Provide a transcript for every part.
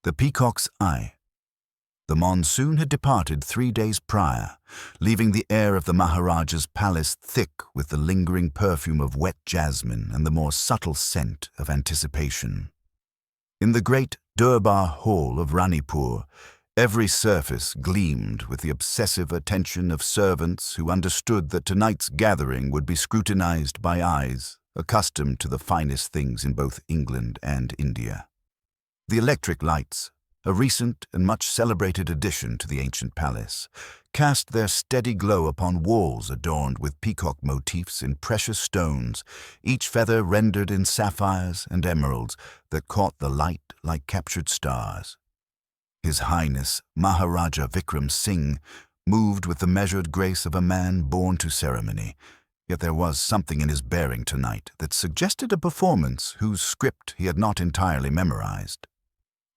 The Peacock's Eye. The monsoon had departed 3 days prior, leaving the air of the Maharaja's palace thick with the lingering perfume of wet jasmine and the more subtle scent of anticipation. In the great Durbar Hall of Ranipur, every surface gleamed with the obsessive attention of servants who understood that tonight's gathering would be scrutinized by eyes accustomed to the finest things in both England and India. The electric lights, a recent and much celebrated addition to the ancient palace, cast their steady glow upon walls adorned with peacock motifs in precious stones, each feather rendered in sapphires and emeralds that caught the light like captured stars. His Highness Maharaja Vikram Singh moved with the measured grace of a man born to ceremony, yet there was something in his bearing tonight that suggested a performance whose script he had not entirely memorized.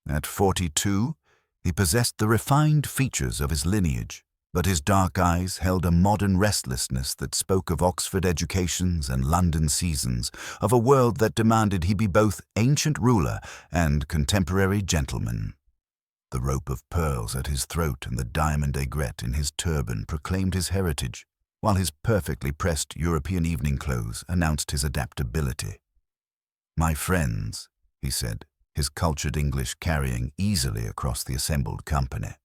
At 42, he possessed the refined features of his lineage, but his dark eyes held a modern restlessness that spoke of Oxford educations and London seasons, of a world that demanded he be both ancient ruler and contemporary gentleman. The rope of pearls at his throat and the diamond aigrette in his turban proclaimed his heritage, while his perfectly pressed European evening clothes announced his adaptability. "My friends," he said, his cultured English carrying easily across the assembled company.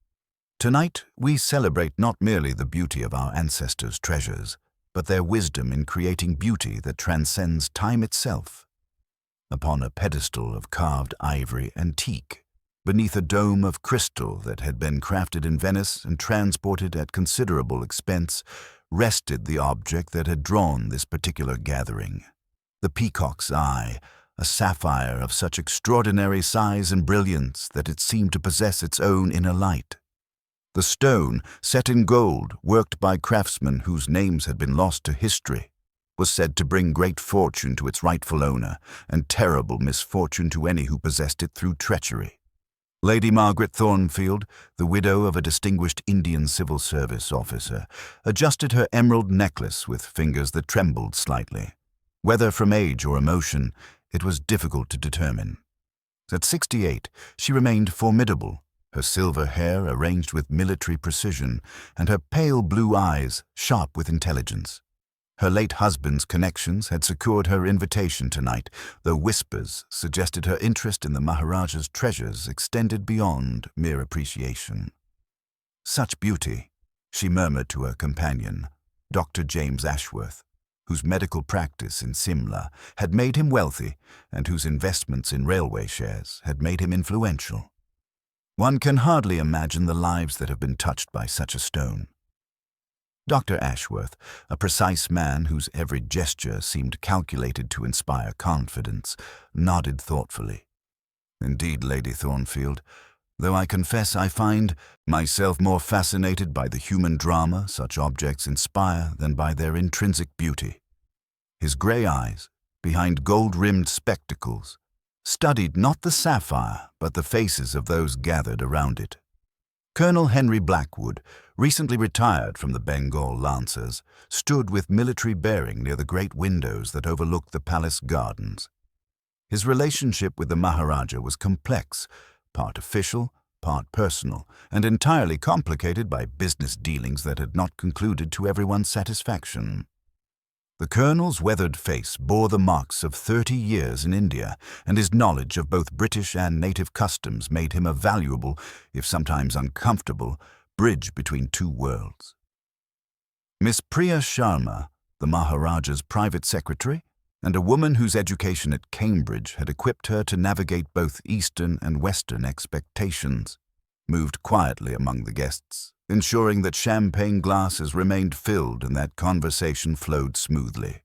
"Tonight we celebrate not merely the beauty of our ancestors' treasures, but their wisdom in creating beauty that transcends time itself. Upon a pedestal of carved ivory and teak, beneath a dome of crystal that had been crafted in Venice and transported at considerable expense, rested the object that had drawn this particular gathering, the Peacock's Eye, a sapphire of such extraordinary size and brilliance that it seemed to possess its own inner light. The stone, set in gold, worked by craftsmen whose names had been lost to history, was said to bring great fortune to its rightful owner and terrible misfortune to any who possessed it through treachery. Lady Margaret Thornfield, the widow of a distinguished Indian civil service officer, adjusted her emerald necklace with fingers that trembled slightly. Whether from age or emotion, it was difficult to determine. At 68, she remained formidable, her silver hair arranged with military precision, and her pale blue eyes sharp with intelligence. Her late husband's connections had secured her invitation tonight, though whispers suggested her interest in the Maharaja's treasures extended beyond mere appreciation. "Such beauty," she murmured to her companion, Dr. James Ashworth, whose medical practice in Simla had made him wealthy and whose investments in railway shares had made him influential. "One can hardly imagine the lives that have been touched by such a stone." Dr. Ashworth, a precise man whose every gesture seemed calculated to inspire confidence, nodded thoughtfully. "Indeed, Lady Thornfield, though I confess I find myself more fascinated by the human drama such objects inspire than by their intrinsic beauty." His grey eyes, behind gold-rimmed spectacles, studied not the sapphire but the faces of those gathered around it. Colonel Henry Blackwood, recently retired from the Bengal Lancers, stood with military bearing near the great windows that overlooked the palace gardens. His relationship with the Maharaja was complex, part official, part personal, and entirely complicated by business dealings that had not concluded to everyone's satisfaction. The colonel's weathered face bore the marks of 30 years in India, and his knowledge of both British and native customs made him a valuable, if sometimes uncomfortable, bridge between two worlds. Miss Priya Sharma, the Maharaja's private secretary, and a woman whose education at Cambridge had equipped her to navigate both Eastern and Western expectations, moved quietly among the guests, ensuring that champagne glasses remained filled and that conversation flowed smoothly.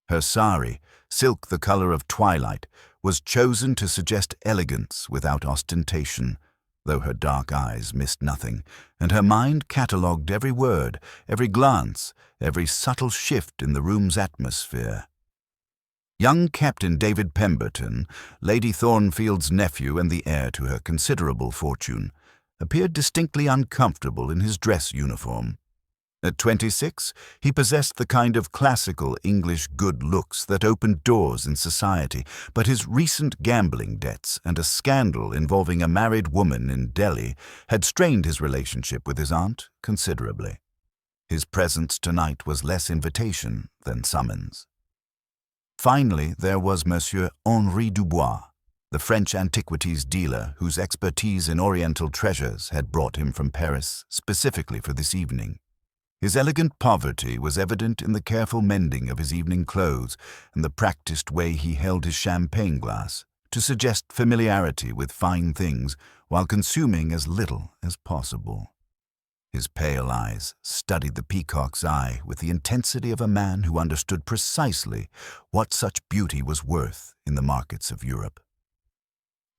Her sari, silk the color of twilight, was chosen to suggest elegance without ostentation, though her dark eyes missed nothing, and her mind catalogued every word, every glance, every subtle shift in the room's atmosphere. Young Captain David Pemberton, Lady Thornfield's nephew and the heir to her considerable fortune, appeared distinctly uncomfortable in his dress uniform. At 26, he possessed the kind of classical English good looks that opened doors in society, but his recent gambling debts and a scandal involving a married woman in Delhi had strained his relationship with his aunt considerably. His presence tonight was less invitation than summons. Finally, there was Monsieur Henri Dubois, the French antiquities dealer whose expertise in Oriental treasures had brought him from Paris specifically for this evening. His elegant poverty was evident in the careful mending of his evening clothes and the practiced way he held his champagne glass to suggest familiarity with fine things while consuming as little as possible. His pale eyes studied the peacock's eye with the intensity of a man who understood precisely what such beauty was worth in the markets of Europe.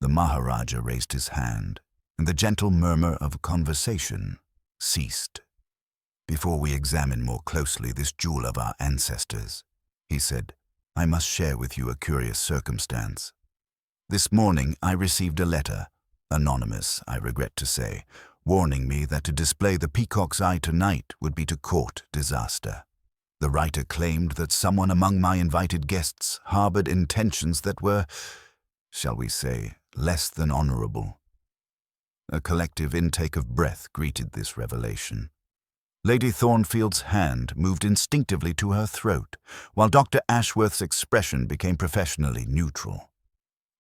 The Maharaja raised his hand, and the gentle murmur of conversation ceased. "Before we examine more closely this jewel of our ancestors," he said, "I must share with you a curious circumstance. This morning I received a letter, anonymous, I regret to say, warning me that to display the peacock's eye tonight would be to court disaster. The writer claimed that someone among my invited guests harbored intentions that were, shall we say, less than honorable." A collective intake of breath greeted this revelation. Lady Thornfield's hand moved instinctively to her throat, while Dr. Ashworth's expression became professionally neutral.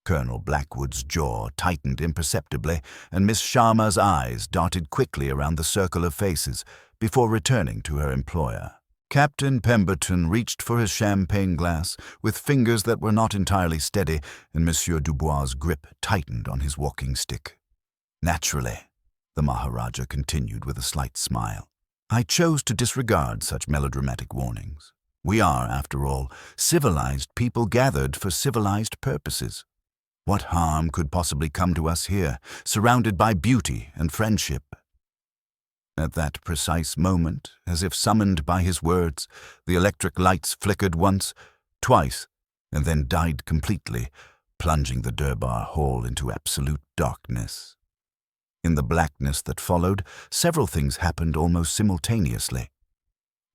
Colonel Blackwood's jaw tightened imperceptibly, and Miss Sharma's eyes darted quickly around the circle of faces before returning to her employer. Captain Pemberton reached for his champagne glass with fingers that were not entirely steady, and Monsieur Dubois' grip tightened on his walking stick. "Naturally," the Maharaja continued with a slight smile, "I chose to disregard such melodramatic warnings. We are, after all, civilized people gathered for civilized purposes. What harm could possibly come to us here, surrounded by beauty and friendship?" At that precise moment, as if summoned by his words, the electric lights flickered once, twice, and then died completely, plunging the Durbar Hall into absolute darkness. In the blackness that followed, several things happened almost simultaneously.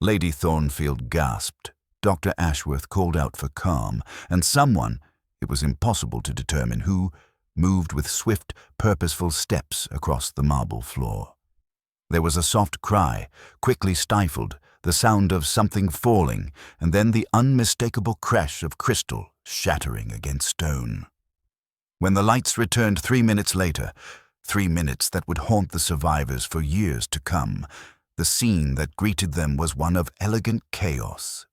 Lady Thornfield gasped, Dr. Ashworth called out for calm, and someone, it was impossible to determine who, moved with swift, purposeful steps across the marble floor. There was a soft cry, quickly stifled, the sound of something falling, and then the unmistakable crash of crystal shattering against stone. When the lights returned 3 minutes later, 3 minutes that would haunt the survivors for years to come, the scene that greeted them was one of elegant chaos.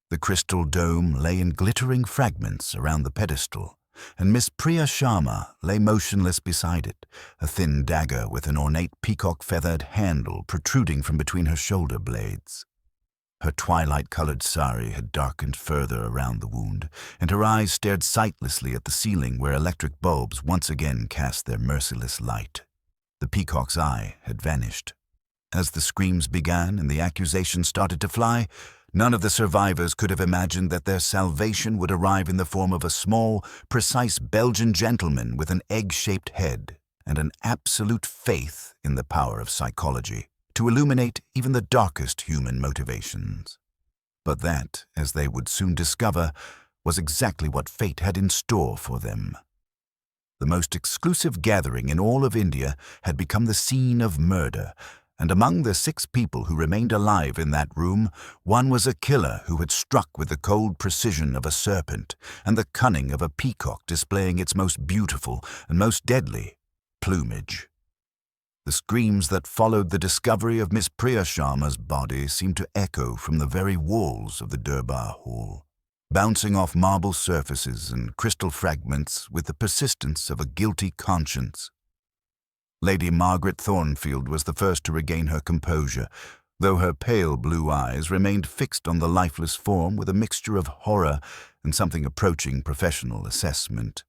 The crystal dome lay in glittering fragments around the pedestal, and Miss Priya Sharma lay motionless beside it, a thin dagger with an ornate peacock-feathered handle protruding from between her shoulder blades. Her twilight-colored sari had darkened further around the wound, and her eyes stared sightlessly at the ceiling where electric bulbs once again cast their merciless light. The peacock's eye had vanished. As the screams began and the accusations started to fly, none of the survivors could have imagined that their salvation would arrive in the form of a small, precise Belgian gentleman with an egg-shaped head and an absolute faith in the power of psychology to illuminate even the darkest human motivations. But that, as they would soon discover, was exactly what fate had in store for them. The most exclusive gathering in all of India had become the scene of murder, and among the 6 people who remained alive in that room, one was a killer who had struck with the cold precision of a serpent and the cunning of a peacock displaying its most beautiful and most deadly plumage. The screams that followed the discovery of Miss Priya Sharma's body seemed to echo from the very walls of the Durbar Hall, bouncing off marble surfaces and crystal fragments with the persistence of a guilty conscience. Lady Margaret Thornfield was the first to regain her composure, though her pale blue eyes remained fixed on the lifeless form with a mixture of horror and something approaching professional assessment.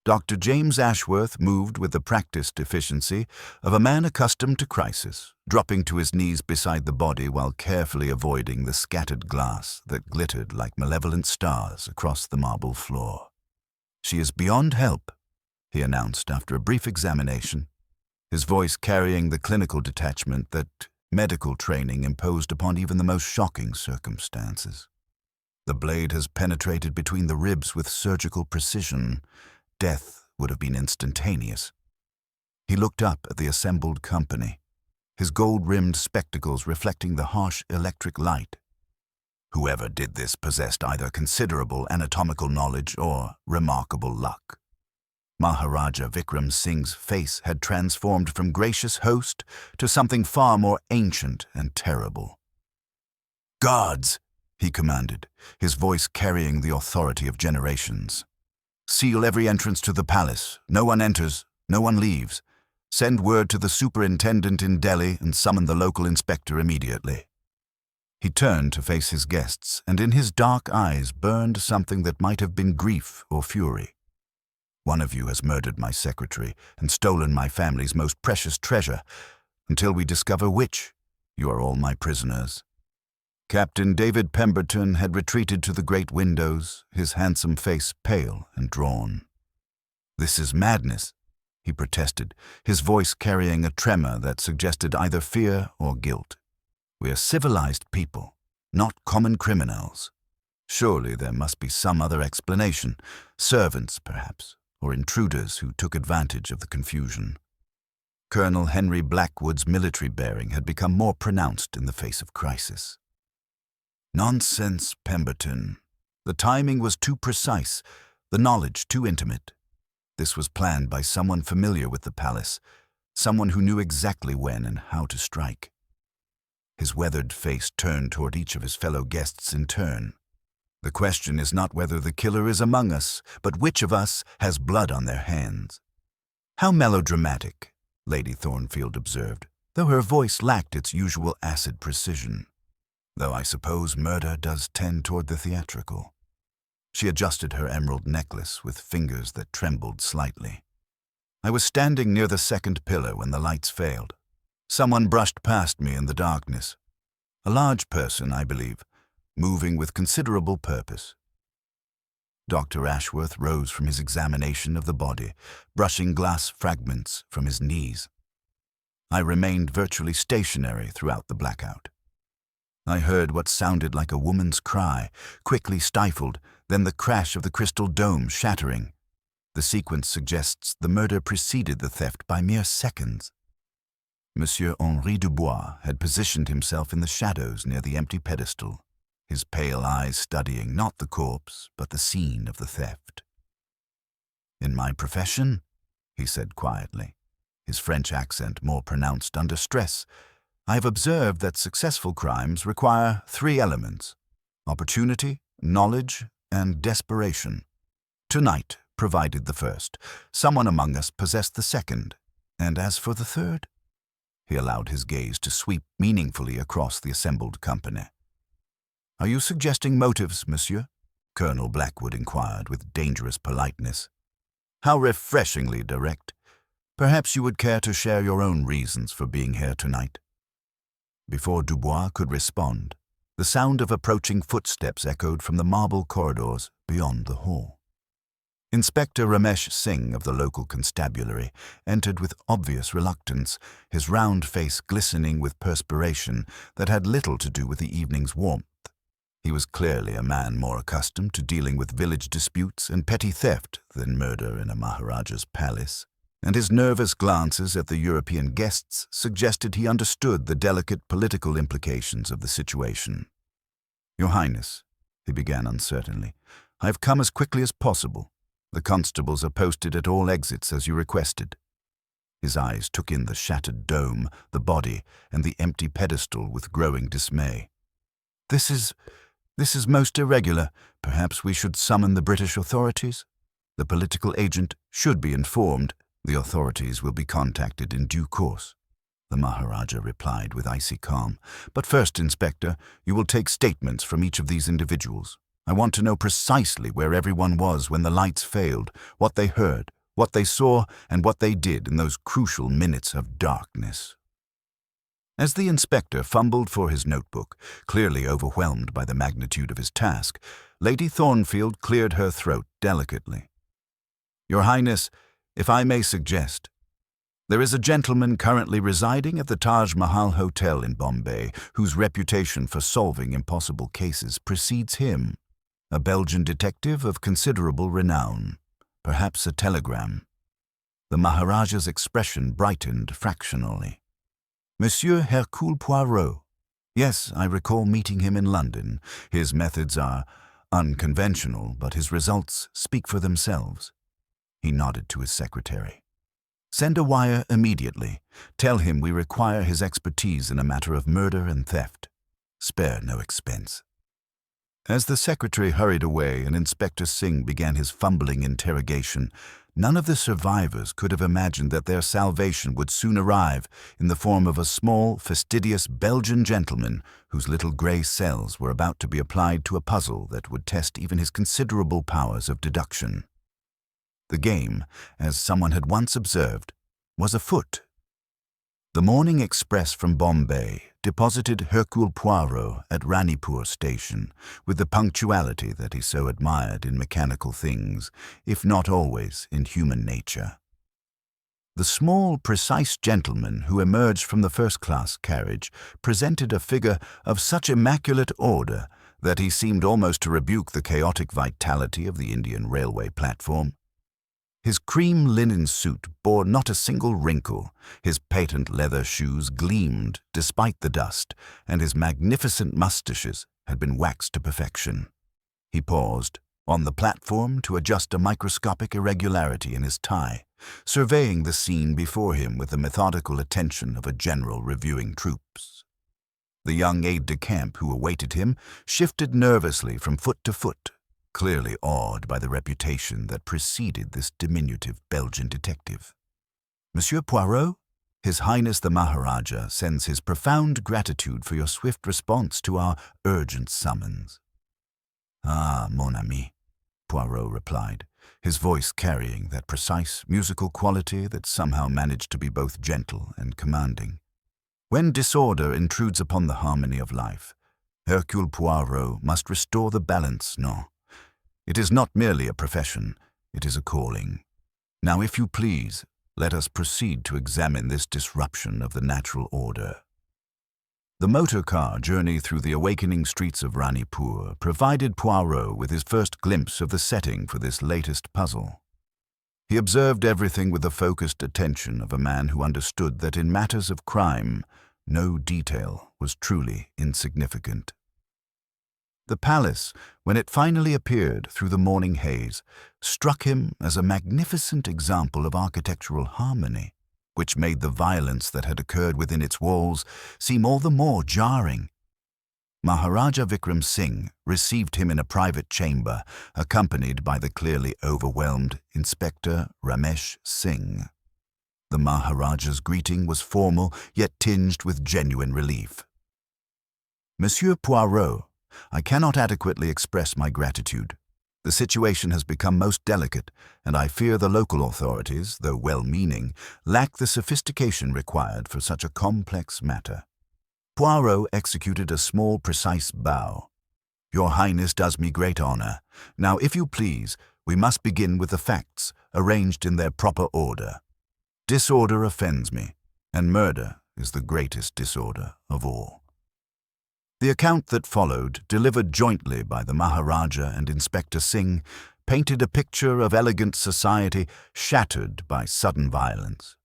Dr. James Ashworth moved with the practiced efficiency of a man accustomed to crisis, dropping to his knees beside the body while carefully avoiding the scattered glass that glittered like malevolent stars across the marble floor. "She is beyond help," he announced after a brief examination, his voice carrying the clinical detachment that medical training imposed upon even the most shocking circumstances. The blade has penetrated between the ribs with surgical precision. Death would have been instantaneous. He looked up at the assembled company, his gold-rimmed spectacles reflecting the harsh electric light. Whoever did this possessed either considerable anatomical knowledge or remarkable luck. Maharaja Vikram Singh's face had transformed from gracious host to something far more ancient and terrible. "Guards!" he commanded, his voice carrying the authority of generations. "Seal every entrance to the palace. No one enters, no one leaves. Send word to the superintendent in Delhi and summon the local inspector immediately." He turned to face his guests, and in his dark eyes burned something that might have been grief or fury. "One of you has murdered my secretary and stolen my family's most precious treasure. Until we discover which, you are all my prisoners." Captain David Pemberton had retreated to the great windows, his handsome face pale and drawn. "This is madness," he protested, his voice carrying a tremor that suggested either fear or guilt. "We are civilized people, not common criminals. Surely there must be some other explanation. Servants, perhaps, or intruders who took advantage of the confusion." Colonel Henry Blackwood's military bearing had become more pronounced in the face of crisis. "Nonsense, Pemberton. The timing was too precise, the knowledge too intimate. This was planned by someone familiar with the palace, someone who knew exactly when and how to strike." His weathered face turned toward each of his fellow guests in turn. "The question is not whether the killer is among us, but which of us has blood on their hands." "How melodramatic," Lady Thornfield observed, though her voice lacked its usual acid precision. "Though I suppose murder does tend toward the theatrical." She adjusted her emerald necklace with fingers that trembled slightly. "I was standing near the second pillar when the lights failed. Someone brushed past me in the darkness. A large person, I believe, moving with considerable purpose." Dr. Ashworth rose from his examination of the body, brushing glass fragments from his knees. I remained virtually stationary throughout the blackout. I heard what sounded like a woman's cry, quickly stifled, then the crash of the crystal dome shattering. The sequence suggests the murder preceded the theft by mere seconds. Monsieur Henri Dubois had positioned himself in the shadows near the empty pedestal, his pale eyes studying not the corpse, but the scene of the theft. "In my profession," he said quietly, his French accent more pronounced under stress, "I have observed that successful crimes require three elements: opportunity, knowledge, and desperation. Tonight provided the first. Someone among us possessed the second. And as for the third?" He allowed his gaze to sweep meaningfully across the assembled company. "Are you suggesting motives, monsieur?" Colonel Blackwood inquired with dangerous politeness. "How refreshingly direct. Perhaps you would care to share your own reasons for being here tonight." Before Dubois could respond, the sound of approaching footsteps echoed from the marble corridors beyond the hall. Inspector Ramesh Singh of the local constabulary entered with obvious reluctance, his round face glistening with perspiration that had little to do with the evening's warmth. He was clearly a man more accustomed to dealing with village disputes and petty theft than murder in a Maharaja's palace, and his nervous glances at the European guests suggested he understood the delicate political implications of the situation. "Your Highness," he began uncertainly, "I have come as quickly as possible. The constables are posted at all exits as you requested." His eyes took in the shattered dome, the body, and the empty pedestal with growing dismay. This is most irregular. Perhaps we should summon the British authorities? The political agent should be informed. The authorities will be contacted in due course," the Maharaja replied with icy calm. "But first, Inspector, you will take statements from each of these individuals. I want to know precisely where everyone was when the lights failed, what they heard, what they saw, and what they did in those crucial minutes of darkness." As the inspector fumbled for his notebook, clearly overwhelmed by the magnitude of his task, Lady Thornfield cleared her throat delicately. "Your Highness, if I may suggest, There is a gentleman currently residing at the Taj Mahal Hotel in Bombay whose reputation for solving impossible cases precedes him. A Belgian detective of considerable renown. Perhaps a telegram. The Maharaja's expression brightened fractionally. Monsieur Hercule Poirot. Yes, I recall meeting him in London. His methods are unconventional, but his results speak for themselves. He nodded to his secretary. Send a wire immediately. Tell him we require his expertise in a matter of murder and theft. Spare no expense. As the secretary hurried away and Inspector Singh began his fumbling interrogation, none of the survivors could have imagined that their salvation would soon arrive in the form of a small, fastidious Belgian gentleman whose little grey cells were about to be applied to a puzzle that would test even his considerable powers of deduction. The game, as someone had once observed, was afoot. The morning express from Bombay deposited Hercule Poirot at Ranipur station with the punctuality that he so admired in mechanical things, if not always in human nature. The small, precise gentleman who emerged from the first-class carriage presented a figure of such immaculate order that he seemed almost to rebuke the chaotic vitality of the Indian railway platform. His cream linen suit bore not a single wrinkle, his patent leather shoes gleamed despite the dust, and his magnificent moustaches had been waxed to perfection. He paused on the platform to adjust a microscopic irregularity in his tie, surveying the scene before him with the methodical attention of a general reviewing troops. The young aide-de-camp who awaited him shifted nervously from foot to foot, clearly awed by the reputation that preceded this diminutive Belgian detective. Monsieur Poirot, His Highness the Maharaja sends his profound gratitude for your swift response to our urgent summons. Ah, mon ami, Poirot replied, his voice carrying that precise musical quality that somehow managed to be both gentle and commanding. When disorder intrudes upon the harmony of life, Hercule Poirot must restore the balance, no? It is not merely a profession, it is a calling. Now, if you please, let us proceed to examine this disruption of the natural order. The motor car journey through the awakening streets of Ranipur provided Poirot with his first glimpse of the setting for this latest puzzle. He observed everything with the focused attention of a man who understood that in matters of crime, no detail was truly insignificant. The palace, when it finally appeared through the morning haze, struck him as a magnificent example of architectural harmony, which made the violence that had occurred within its walls seem all the more jarring. Maharaja Vikram Singh received him in a private chamber, accompanied by the clearly overwhelmed Inspector Ramesh Singh. The Maharaja's greeting was formal, yet tinged with genuine relief. Monsieur Poirot, I cannot adequately express my gratitude. The situation has become most delicate, and I fear the local authorities, though well-meaning, lack the sophistication required for such a complex matter. Poirot executed a small, precise bow. Your Highness does me great honor. Now, if you please, we must begin with the facts, arranged in their proper order. Disorder offends me, and murder is the greatest disorder of all. The account that followed, delivered jointly by the Maharaja and Inspector Singh, painted a picture of elegant society shattered by sudden violence.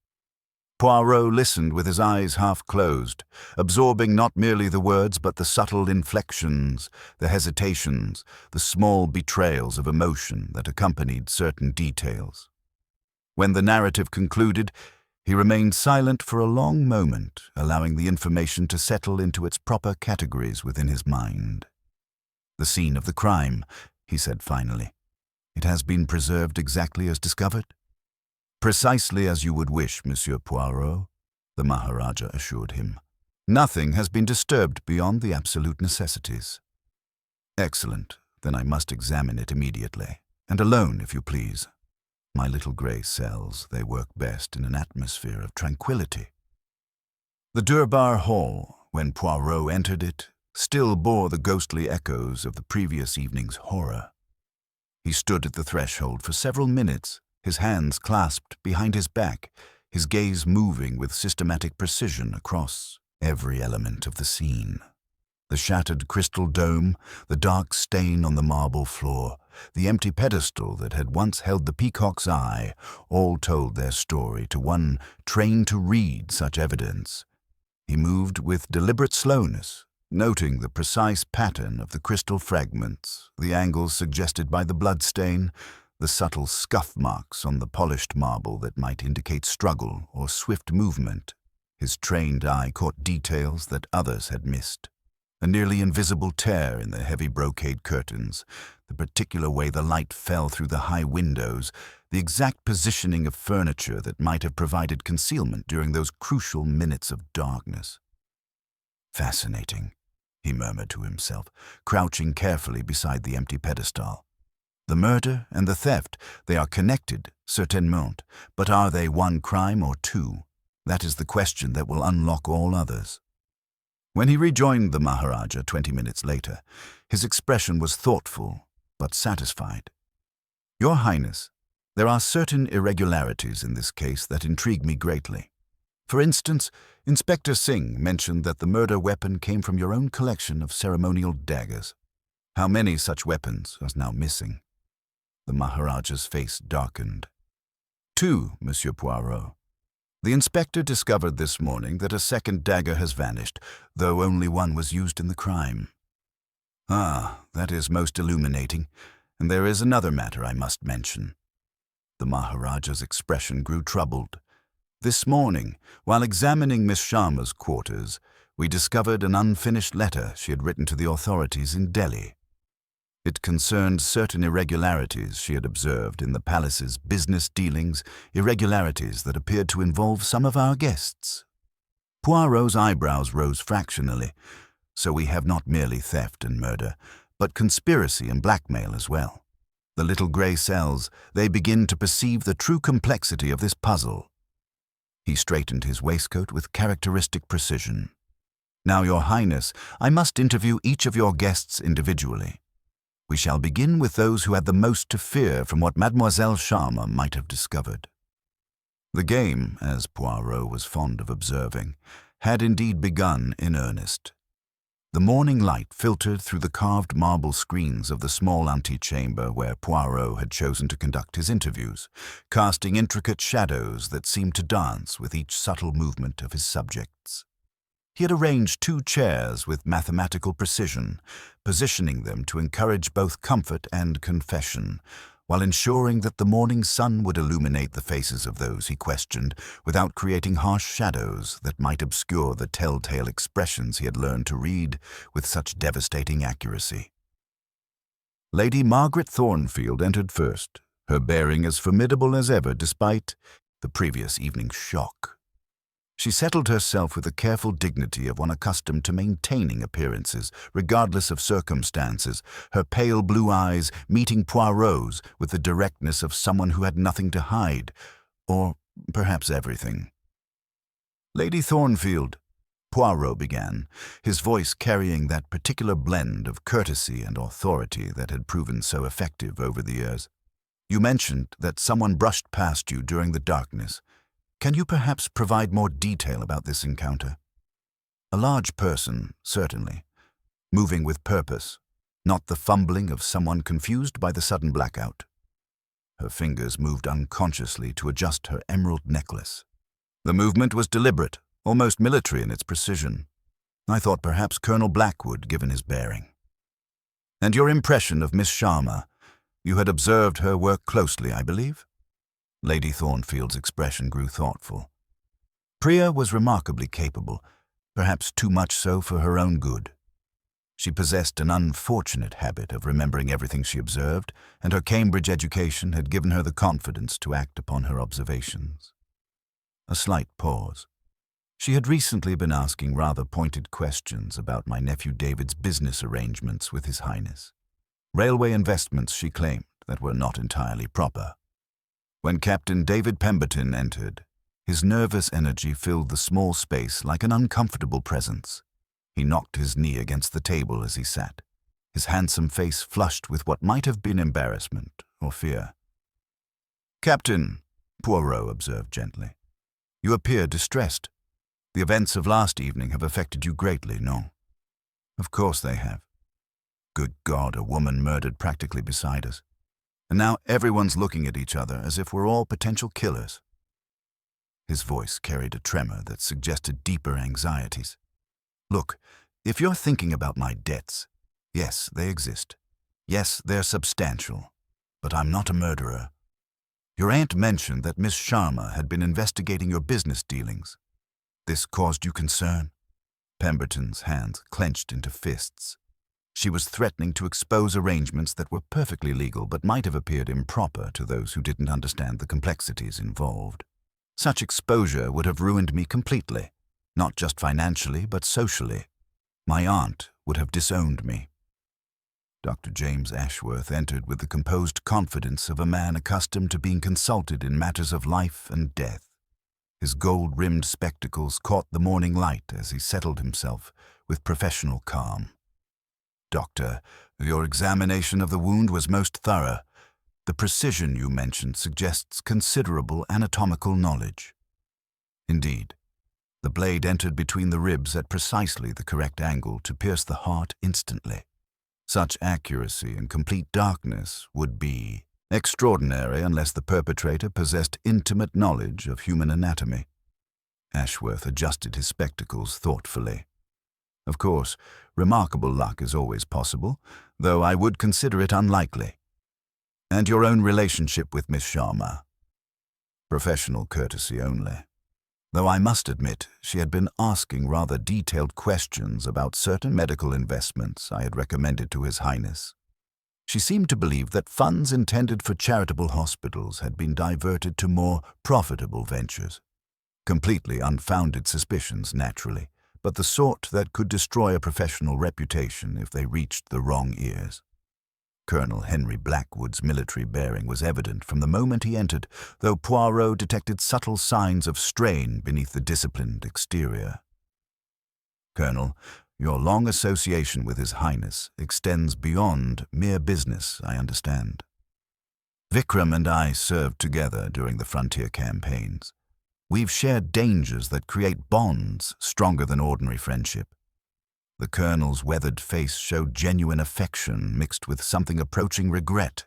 Poirot listened with his eyes half closed, absorbing not merely the words but the subtle inflections, the hesitations, the small betrayals of emotion that accompanied certain details. When the narrative concluded, he remained silent for a long moment, allowing the information to settle into its proper categories within his mind. The scene of the crime, he said finally. It has been preserved exactly as discovered? Precisely as you would wish, Monsieur Poirot, the Maharaja assured him. Nothing has been disturbed beyond the absolute necessities. Excellent. Then I must examine it immediately, and alone, if you please. My little grey cells, they work best in an atmosphere of tranquility. The Durbar Hall, when Poirot entered it, still bore the ghostly echoes of the previous evening's horror. He stood at the threshold for several minutes, his hands clasped behind his back, his gaze moving with systematic precision across every element of the scene. The shattered crystal dome, the dark stain on the marble floor, the empty pedestal that had once held the peacock's eye, all told their story to one trained to read such evidence. He moved with deliberate slowness, noting the precise pattern of the crystal fragments, the angles suggested by the bloodstain, the subtle scuff marks on the polished marble that might indicate struggle or swift movement. His trained eye caught details that others had missed. A nearly invisible tear in the heavy brocade curtains, the particular way the light fell through the high windows, the exact positioning of furniture that might have provided concealment during those crucial minutes of darkness. Fascinating, he murmured to himself, crouching carefully beside the empty pedestal. The murder and the theft, they are connected, certainement, but are they one crime or two? That is the question that will unlock all others. When he rejoined the Maharaja 20 minutes later, his expression was thoughtful but satisfied. Your Highness, there are certain irregularities in this case that intrigue me greatly. For instance, Inspector Singh mentioned that the murder weapon came from your own collection of ceremonial daggers. How many such weapons are now missing? The Maharaja's face darkened. 2, Monsieur Poirot. The inspector discovered this morning that a second dagger has vanished, though only one was used in the crime. Ah, that is most illuminating, and there is another matter I must mention. The Maharaja's expression grew troubled. This morning, while examining Miss Sharma's quarters, we discovered an unfinished letter she had written to the authorities in Delhi. It concerned certain irregularities she had observed in the palace's business dealings, irregularities that appeared to involve some of our guests. Poirot's eyebrows rose fractionally, so we have not merely theft and murder, but conspiracy and blackmail as well. The little grey cells, they begin to perceive the true complexity of this puzzle. He straightened his waistcoat with characteristic precision. Now, Your Highness, I must interview each of your guests individually. We shall begin with those who had the most to fear from what Mademoiselle Sharma might have discovered. The game, as Poirot was fond of observing, had indeed begun in earnest. The morning light filtered through the carved marble screens of the small antechamber where Poirot had chosen to conduct his interviews, casting intricate shadows that seemed to dance with each subtle movement of his subjects. He had arranged 2 chairs with mathematical precision, positioning them to encourage both comfort and confession, while ensuring that the morning sun would illuminate the faces of those he questioned without creating harsh shadows that might obscure the telltale expressions he had learned to read with such devastating accuracy. Lady Margaret Thornfield entered first, her bearing as formidable as ever despite the previous evening's shock. She settled herself with the careful dignity of one accustomed to maintaining appearances, regardless of circumstances, her pale blue eyes meeting Poirot's with the directness of someone who had nothing to hide, or perhaps everything. Lady Thornfield, Poirot began, his voice carrying that particular blend of courtesy and authority that had proven so effective over the years. You mentioned that someone brushed past you during the darkness. Can you perhaps provide more detail about this encounter? A large person, certainly, moving with purpose, not the fumbling of someone confused by the sudden blackout. Her fingers moved unconsciously to adjust her emerald necklace. The movement was deliberate, almost military in its precision. I thought perhaps Colonel Blackwood, given his bearing. And your impression of Miss Sharma, you had observed her work closely, I believe? Lady Thornfield's expression grew thoughtful. Priya was remarkably capable, perhaps too much so for her own good. She possessed an unfortunate habit of remembering everything she observed, and her Cambridge education had given her the confidence to act upon her observations. A slight pause. She had recently been asking rather pointed questions about my nephew David's business arrangements with His Highness. Railway investments, she claimed, that were not entirely proper. When Captain David Pemberton entered, his nervous energy filled the small space like an uncomfortable presence. He knocked his knee against the table as he sat, his handsome face flushed with what might have been embarrassment or fear. "Captain," Poirot observed gently, You appear distressed. The events of last evening have affected you greatly, no? Of course they have. Good God, a woman murdered practically beside us. And now everyone's looking at each other as if we're all potential killers. His voice carried a tremor that suggested deeper anxieties. Look, if you're thinking about my debts, yes, they exist. Yes, they're substantial. But I'm not a murderer. Your aunt mentioned that Miss Sharma had been investigating your business dealings. This caused you concern? Pemberton's hands clenched into fists. She was threatening to expose arrangements that were perfectly legal but might have appeared improper to those who didn't understand the complexities involved. Such exposure would have ruined me completely, not just financially but socially. My aunt would have disowned me. Dr. James Ashworth entered with the composed confidence of a man accustomed to being consulted in matters of life and death. His gold-rimmed spectacles caught the morning light as he settled himself with professional calm. Doctor, your examination of the wound was most thorough. The precision you mentioned suggests considerable anatomical knowledge. Indeed, the blade entered between the ribs at precisely the correct angle to pierce the heart instantly. Such accuracy in complete darkness would be extraordinary unless the perpetrator possessed intimate knowledge of human anatomy. Ashworth adjusted his spectacles thoughtfully. Of course, remarkable luck is always possible, though I would consider it unlikely. And your own relationship with Miss Sharma? Professional courtesy only. Though I must admit she had been asking rather detailed questions about certain medical investments I had recommended to His Highness. She seemed to believe that funds intended for charitable hospitals had been diverted to more profitable ventures. Completely unfounded suspicions, naturally, but the sort that could destroy a professional reputation if they reached the wrong ears. Colonel Henry Blackwood's military bearing was evident from the moment he entered, though Poirot detected subtle signs of strain beneath the disciplined exterior. Colonel, your long association with His Highness extends beyond mere business, I understand. Vikram and I served together during the frontier campaigns. We've shared dangers that create bonds stronger than ordinary friendship. The Colonel's weathered face showed genuine affection mixed with something approaching regret,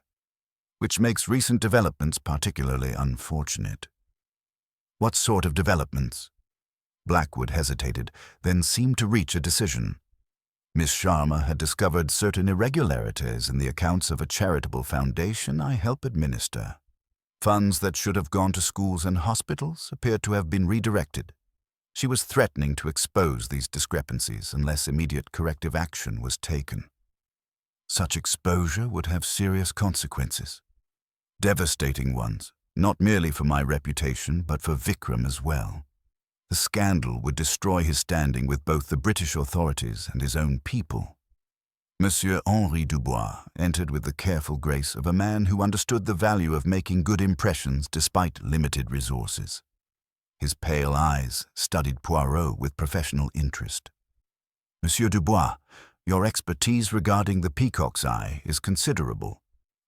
which makes recent developments particularly unfortunate. What sort of developments? Blackwood hesitated, then seemed to reach a decision. Miss Sharma had discovered certain irregularities in the accounts of a charitable foundation I help administer. Funds that should have gone to schools and hospitals appeared to have been redirected. She was threatening to expose these discrepancies unless immediate corrective action was taken. Such exposure would have serious consequences. Devastating ones, not merely for my reputation but for Vikram as well. The scandal would destroy his standing with both the British authorities and his own people. Monsieur Henri Dubois entered with the careful grace of a man who understood the value of making good impressions despite limited resources. His pale eyes studied Poirot with professional interest. Monsieur Dubois, your expertise regarding the peacock's eye is considerable.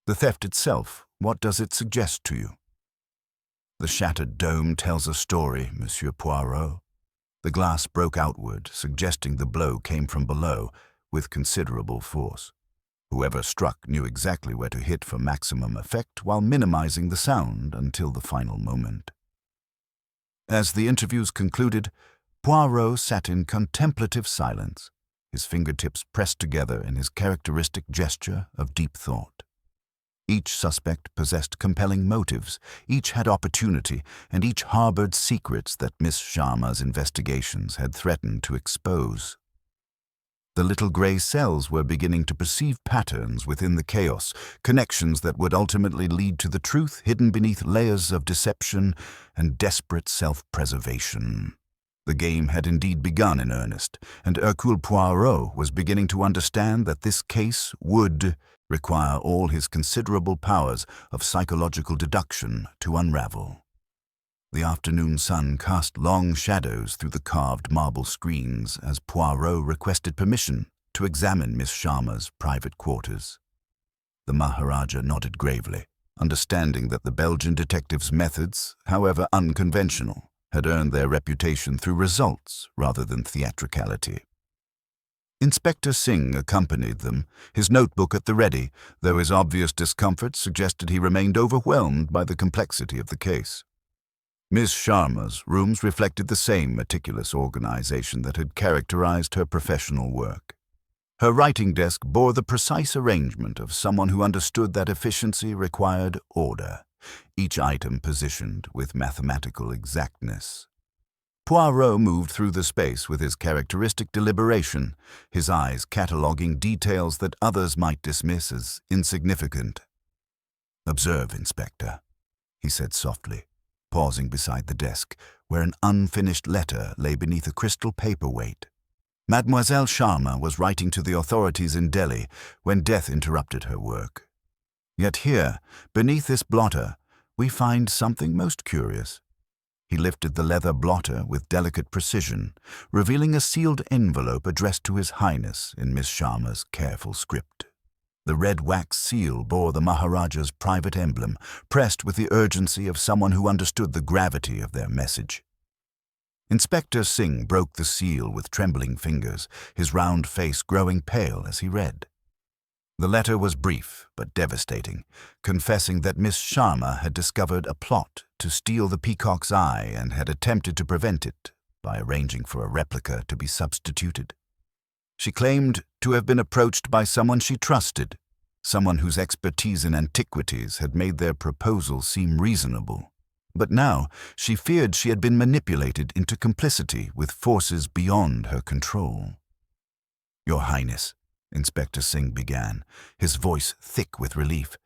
The theft itself, what does it suggest to you? The shattered dome tells a story, Monsieur Poirot. The glass broke outward, suggesting the blow came from below, with considerable force. Whoever struck knew exactly where to hit for maximum effect while minimizing the sound until the final moment. As the interviews concluded, Poirot sat in contemplative silence, his fingertips pressed together in his characteristic gesture of deep thought. Each suspect possessed compelling motives, each had opportunity, and each harbored secrets that Miss Sharma's investigations had threatened to expose. The little gray cells were beginning to perceive patterns within the chaos, connections that would ultimately lead to the truth hidden beneath layers of deception and desperate self-preservation. The game had indeed begun in earnest, and Hercule Poirot was beginning to understand that this case would require all his considerable powers of psychological deduction to unravel. The afternoon sun cast long shadows through the carved marble screens as Poirot requested permission to examine Miss Sharma's private quarters. The Maharaja nodded gravely, understanding that the Belgian detective's methods, however unconventional, had earned their reputation through results rather than theatricality. Inspector Singh accompanied them, his notebook at the ready, though his obvious discomfort suggested he remained overwhelmed by the complexity of the case. Miss Sharma's rooms reflected the same meticulous organization that had characterized her professional work. Her writing desk bore the precise arrangement of someone who understood that efficiency required order, each item positioned with mathematical exactness. Poirot moved through the space with his characteristic deliberation, his eyes cataloguing details that others might dismiss as insignificant. "Observe, Inspector," he said softly, pausing beside the desk, where an unfinished letter lay beneath a crystal paperweight. Mademoiselle Sharma was writing to the authorities in Delhi when death interrupted her work. Yet here, beneath this blotter, we find something most curious. He lifted the leather blotter with delicate precision, revealing a sealed envelope addressed to His Highness in Miss Sharma's careful script. The red wax seal bore the Maharaja's private emblem, pressed with the urgency of someone who understood the gravity of their message. Inspector Singh broke the seal with trembling fingers, his round face growing pale as he read. The letter was brief but devastating, confessing that Miss Sharma had discovered a plot to steal the peacock's eye and had attempted to prevent it by arranging for a replica to be substituted. She claimed to have been approached by someone she trusted, someone whose expertise in antiquities had made their proposal seem reasonable. But now she feared she had been manipulated into complicity with forces beyond her control. "Your Highness," Inspector Singh began, his voice thick with relief,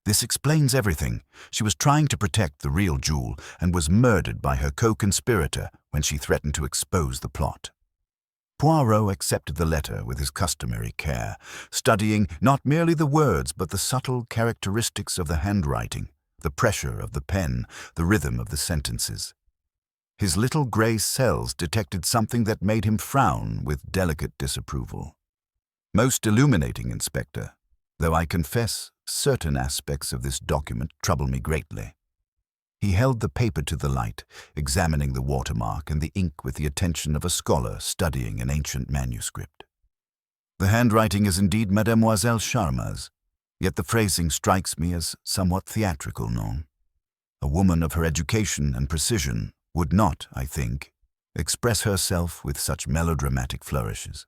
"this explains everything. She was trying to protect the real jewel and was murdered by her co-conspirator when she threatened to expose the plot." Poirot accepted the letter with his customary care, studying not merely the words but the subtle characteristics of the handwriting, the pressure of the pen, the rhythm of the sentences. His little gray cells detected something that made him frown with delicate disapproval. "Most illuminating, Inspector, though I confess certain aspects of this document trouble me greatly." He held the paper to the light, examining the watermark and the ink with the attention of a scholar studying an ancient manuscript. "The handwriting is indeed Mademoiselle Sharma's, yet the phrasing strikes me as somewhat theatrical, no? A woman of her education and precision would not, I think, express herself with such melodramatic flourishes."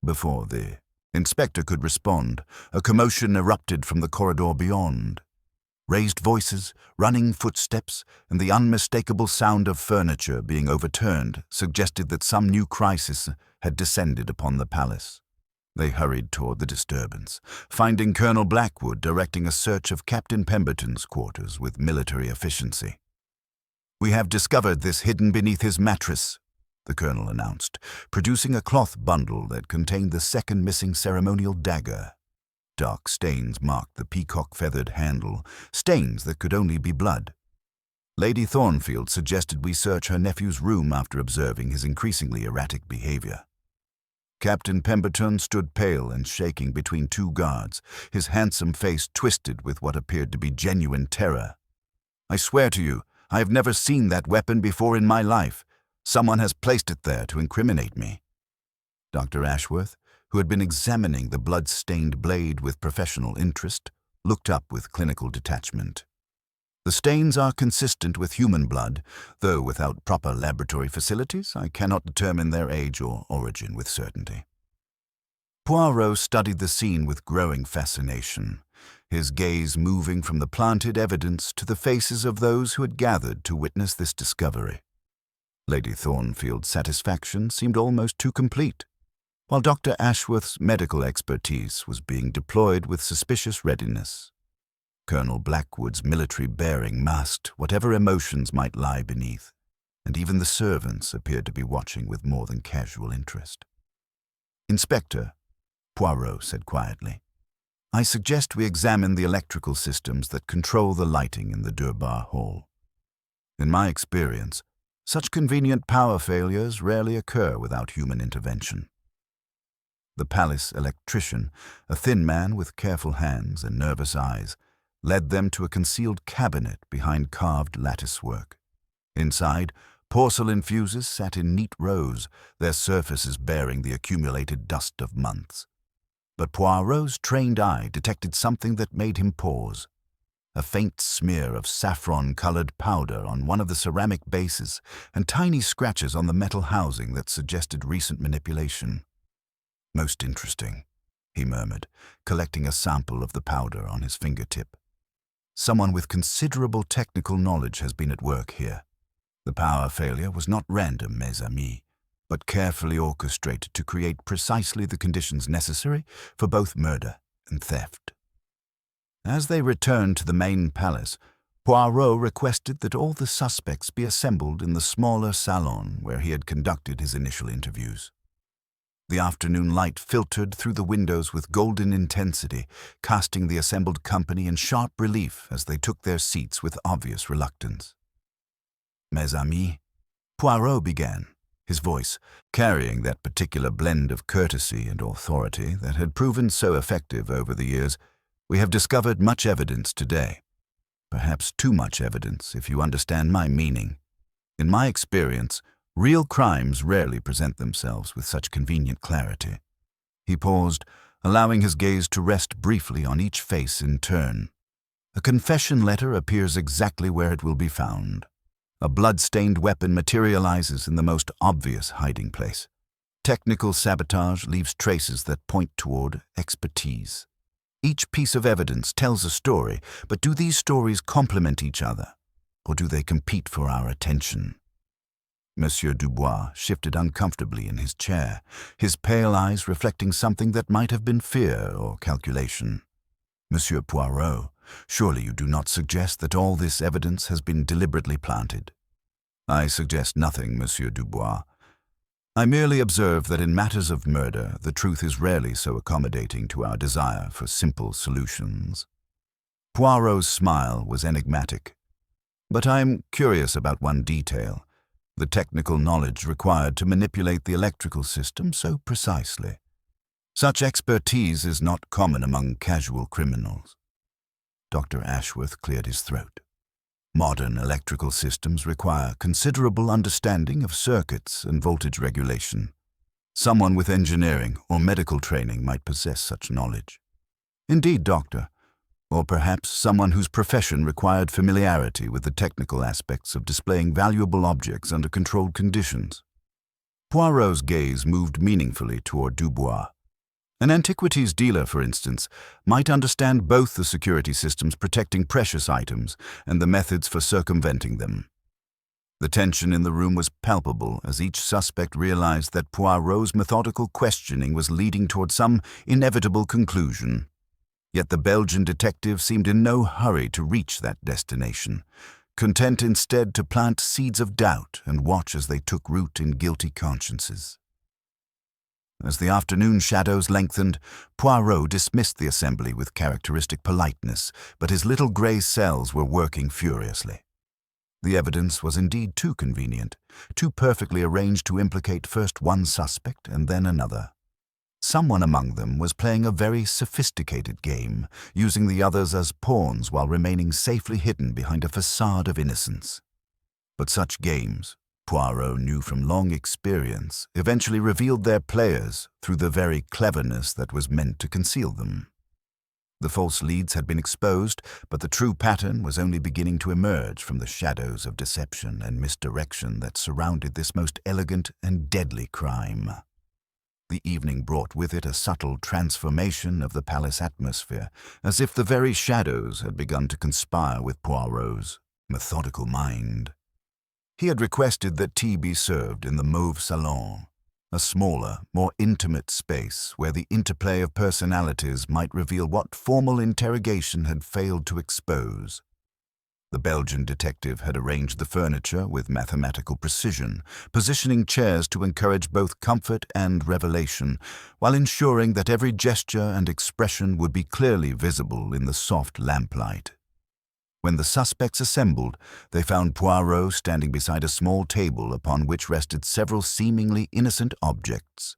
Before the inspector could respond, a commotion erupted from the corridor beyond. Raised voices, running footsteps, and the unmistakable sound of furniture being overturned suggested that some new crisis had descended upon the palace. They hurried toward the disturbance, finding Colonel Blackwood directing a search of Captain Pemberton's quarters with military efficiency. "We have discovered this hidden beneath his mattress," the colonel announced, producing a cloth bundle that contained the second missing ceremonial dagger. Dark stains marked the peacock-feathered handle, stains that could only be blood. Lady Thornfield suggested we search her nephew's room after observing his increasingly erratic behavior. Captain Pemberton stood pale and shaking between two guards, his handsome face twisted with what appeared to be genuine terror. "I swear to you, I have never seen that weapon before in my life. Someone has placed it there to incriminate me." Dr. Ashworth, who had been examining the blood-stained blade with professional interest, looked up with clinical detachment. "The stains are consistent with human blood, though without proper laboratory facilities, I cannot determine their age or origin with certainty." Poirot studied the scene with growing fascination, his gaze moving from the planted evidence to the faces of those who had gathered to witness this discovery. Lady Thornfield's satisfaction seemed almost too complete, while Dr. Ashworth's medical expertise was being deployed with suspicious readiness. Colonel Blackwood's military bearing masked whatever emotions might lie beneath, and even the servants appeared to be watching with more than casual interest. "Inspector," Poirot said quietly, "I suggest we examine the electrical systems that control the lighting in the Durbar Hall. In my experience, such convenient power failures rarely occur without human intervention." The palace electrician, a thin man with careful hands and nervous eyes, led them to a concealed cabinet behind carved lattice work. Inside, porcelain fuses sat in neat rows, their surfaces bearing the accumulated dust of months. But Poirot's trained eye detected something that made him pause. A faint smear of saffron-colored powder on one of the ceramic bases and tiny scratches on the metal housing that suggested recent manipulation. "Most interesting," he murmured, collecting a sample of the powder on his fingertip. "Someone with considerable technical knowledge has been at work here. The power failure was not random, mes amis, but carefully orchestrated to create precisely the conditions necessary for both murder and theft." As they returned to the main palace, Poirot requested that all the suspects be assembled in the smaller salon where he had conducted his initial interviews. The afternoon light filtered through the windows with golden intensity, casting the assembled company in sharp relief as they took their seats with obvious reluctance. "Mes amis," Poirot began, his voice carrying that particular blend of courtesy and authority that had proven so effective over the years, "we have discovered much evidence today. Perhaps too much evidence, if you understand my meaning. In my experience, real crimes rarely present themselves with such convenient clarity." He paused, allowing his gaze to rest briefly on each face in turn. "A confession letter appears exactly where it will be found. A blood-stained weapon materializes in the most obvious hiding place. Technical sabotage leaves traces that point toward expertise. Each piece of evidence tells a story, but do these stories complement each other, or do they compete for our attention?" Monsieur Dubois shifted uncomfortably in his chair, his pale eyes reflecting something that might have been fear or calculation. "Monsieur Poirot, surely you do not suggest that all this evidence has been deliberately planted?" "I suggest nothing, Monsieur Dubois. I merely observe that in matters of murder, the truth is rarely so accommodating to our desire for simple solutions." Poirot's smile was enigmatic. "But I am curious about one detail, the technical knowledge required to manipulate the electrical system so precisely. Such expertise is not common among casual criminals." Dr. Ashworth cleared his throat. "Modern electrical systems require considerable understanding of circuits and voltage regulation. Someone with engineering or medical training might possess such knowledge." "Indeed, Doctor. Or perhaps someone whose profession required familiarity with the technical aspects of displaying valuable objects under controlled conditions." Poirot's gaze moved meaningfully toward Dubois. "An antiquities dealer, for instance, might understand both the security systems protecting precious items and the methods for circumventing them." The tension in the room was palpable as each suspect realized that Poirot's methodical questioning was leading toward some inevitable conclusion. Yet the Belgian detective seemed in no hurry to reach that destination, content instead to plant seeds of doubt and watch as they took root in guilty consciences. As the afternoon shadows lengthened, Poirot dismissed the assembly with characteristic politeness, but his little grey cells were working furiously. The evidence was indeed too convenient, too perfectly arranged to implicate first one suspect and then another. Someone among them was playing a very sophisticated game, using the others as pawns while remaining safely hidden behind a facade of innocence. But such games, Poirot knew from long experience, eventually revealed their players through the very cleverness that was meant to conceal them. The false leads had been exposed, but the true pattern was only beginning to emerge from the shadows of deception and misdirection that surrounded this most elegant and deadly crime. The evening brought with it a subtle transformation of the palace atmosphere, as if the very shadows had begun to conspire with Poirot's methodical mind. He had requested that tea be served in the Mauve Salon, a smaller, more intimate space where the interplay of personalities might reveal what formal interrogation had failed to expose. The Belgian detective had arranged the furniture with mathematical precision, positioning chairs to encourage both comfort and revelation, while ensuring that every gesture and expression would be clearly visible in the soft lamplight. When the suspects assembled, they found Poirot standing beside a small table upon which rested several seemingly innocent objects.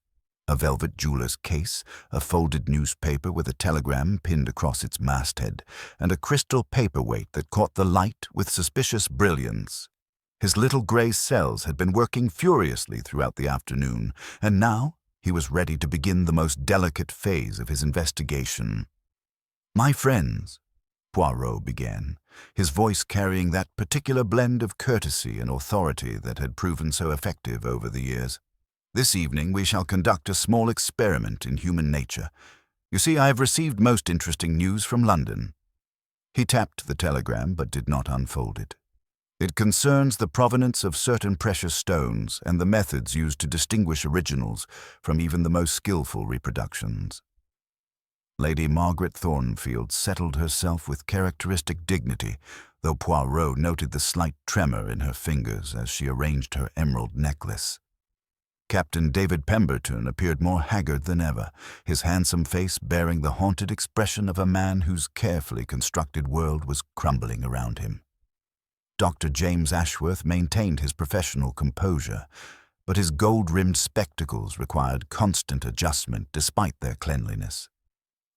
A velvet jeweler's case, a folded newspaper with a telegram pinned across its masthead, and a crystal paperweight that caught the light with suspicious brilliance. His little grey cells had been working furiously throughout the afternoon, and now he was ready to begin the most delicate phase of his investigation. "My friends," Poirot began, his voice carrying that particular blend of courtesy and authority that had proven so effective over the years. "This evening we shall conduct a small experiment in human nature. You see, I have received most interesting news from London." He tapped the telegram but did not unfold it. "It concerns the provenance of certain precious stones and the methods used to distinguish originals from even the most skillful reproductions." Lady Margaret Thornfield settled herself with characteristic dignity, though Poirot noted the slight tremor in her fingers as she arranged her emerald necklace. Captain David Pemberton appeared more haggard than ever, his handsome face bearing the haunted expression of a man whose carefully constructed world was crumbling around him. Dr. James Ashworth maintained his professional composure, but his gold-rimmed spectacles required constant adjustment despite their cleanliness.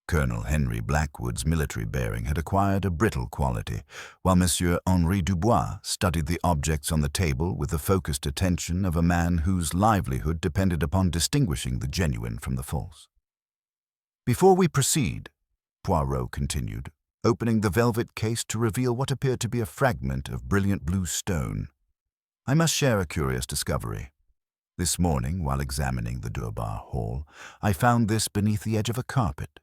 Colonel Henry Blackwood's military bearing had acquired a brittle quality, while Monsieur Henri Dubois studied the objects on the table with the focused attention of a man whose livelihood depended upon distinguishing the genuine from the false. "Before we proceed," Poirot continued, opening the velvet case to reveal what appeared to be a fragment of brilliant blue stone, "I must share a curious discovery. This morning, while examining the Durbar Hall, I found this beneath the edge of a carpet.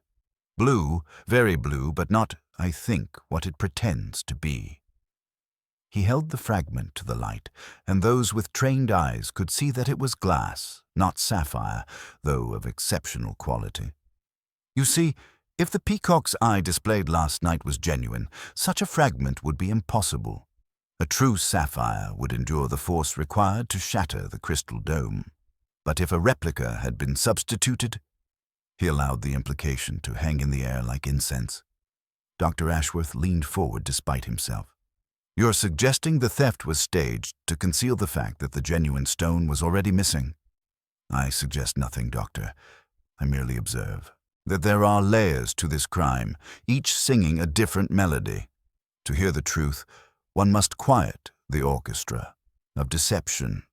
Blue, very blue, but not, I think, what it pretends to be." He held the fragment to the light, and those with trained eyes could see that it was glass, not sapphire, though of exceptional quality. "You see, if the peacock's eye displayed last night was genuine, such a fragment would be impossible. A true sapphire would endure the force required to shatter the crystal dome. But if a replica had been substituted—" He allowed the implication to hang in the air like incense. Dr. Ashworth leaned forward despite himself. "You're suggesting the theft was staged to conceal the fact that the genuine stone was already missing?" "I suggest nothing, Doctor. I merely observe that there are layers to this crime, each singing a different melody. To hear the truth, one must quiet the orchestra of deception."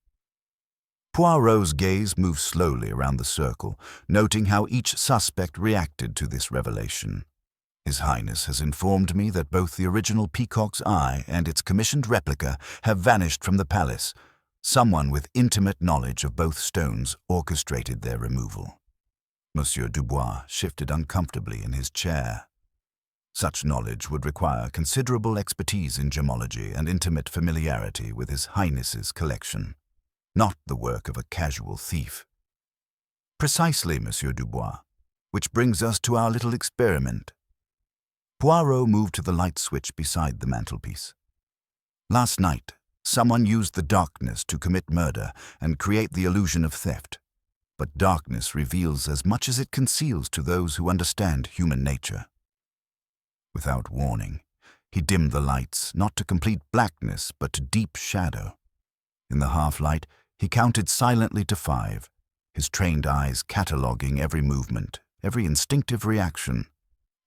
Poirot's gaze moved slowly around the circle, noting how each suspect reacted to this revelation. "His Highness has informed me that both the original peacock's eye and its commissioned replica have vanished from the palace. Someone with intimate knowledge of both stones orchestrated their removal." Monsieur Dubois shifted uncomfortably in his chair. Such knowledge would require considerable expertise in gemology and intimate familiarity with His Highness's collection, not the work of a casual thief. "Precisely, Monsieur Dubois, which brings us to our little experiment." Poirot moved to the light switch beside the mantelpiece. "Last night, someone used the darkness to commit murder and create the illusion of theft. But darkness reveals as much as it conceals to those who understand human nature." Without warning, he dimmed the lights, not to complete blackness, but to deep shadow. In the half-light, he counted silently to 5, his trained eyes cataloguing every movement, every instinctive reaction.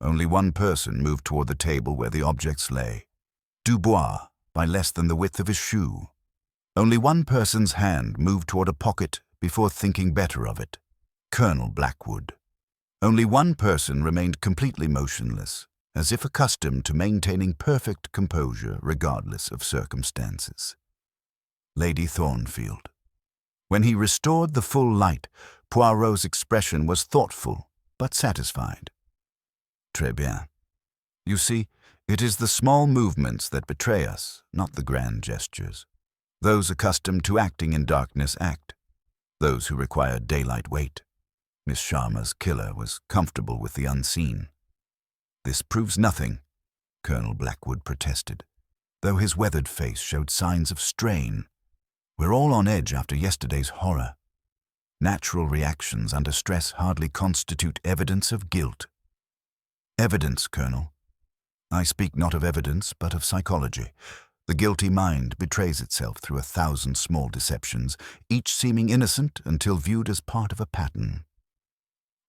Only one person moved toward the table where the objects lay. Dubois, by less than the width of his shoe. Only one person's hand moved toward a pocket before thinking better of it. Colonel Blackwood. Only one person remained completely motionless, as if accustomed to maintaining perfect composure regardless of circumstances. Lady Thornfield. When he restored the full light, Poirot's expression was thoughtful but satisfied. "Très bien. You see, it is the small movements that betray us, not the grand gestures. Those accustomed to acting in darkness act. Those who require daylight wait. Miss Sharma's killer was comfortable with the unseen." "This proves nothing," Colonel Blackwood protested, though his weathered face showed signs of strain. "We're all on edge after yesterday's horror. Natural reactions under stress hardly constitute evidence of guilt." "Evidence, Colonel. I speak not of evidence, but of psychology. The guilty mind betrays itself through 1,000 small deceptions, each seeming innocent until viewed as part of a pattern."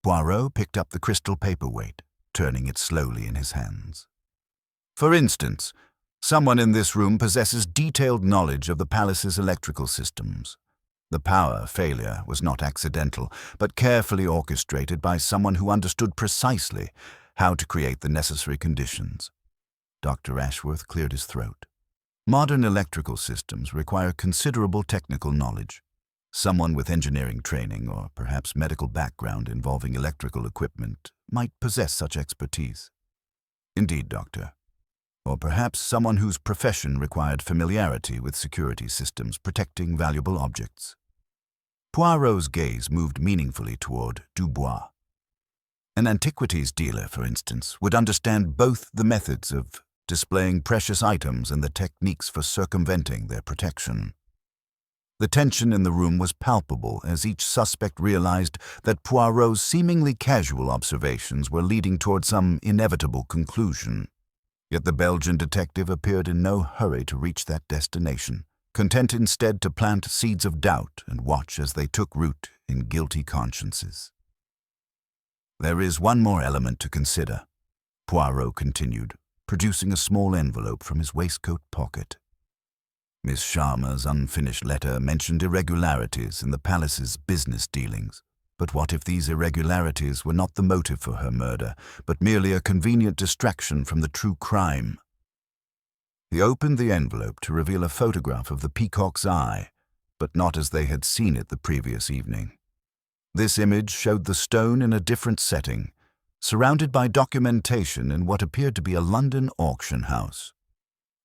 Poirot picked up the crystal paperweight, turning it slowly in his hands. "For instance, Someone in this room possesses detailed knowledge of the palace's electrical systems. The power failure was not accidental, but carefully orchestrated by someone who understood precisely how to create the necessary conditions. Dr. Ashworth cleared his throat. Modern electrical systems require considerable technical knowledge. Someone with engineering training or perhaps medical background involving electrical equipment might possess such expertise. Indeed, Doctor. Or perhaps someone whose profession required familiarity with security systems protecting valuable objects. Poirot's gaze moved meaningfully toward Dubois. An antiquities dealer, for instance, would understand both the methods of displaying precious items and the techniques for circumventing their protection. The tension in the room was palpable as each suspect realized that Poirot's seemingly casual observations were leading toward some inevitable conclusion. Yet the Belgian detective appeared in no hurry to reach that destination, content instead to plant seeds of doubt and watch as they took root in guilty consciences. "There is one more element to consider," Poirot continued, producing a small envelope from his waistcoat pocket. Miss Sharma's unfinished letter mentioned irregularities in the palace's business dealings. But what if these irregularities were not the motive for her murder, but merely a convenient distraction from the true crime? He opened the envelope to reveal a photograph of the peacock's eye, but not as they had seen it the previous evening. This image showed the stone in a different setting, surrounded by documentation in what appeared to be a London auction house.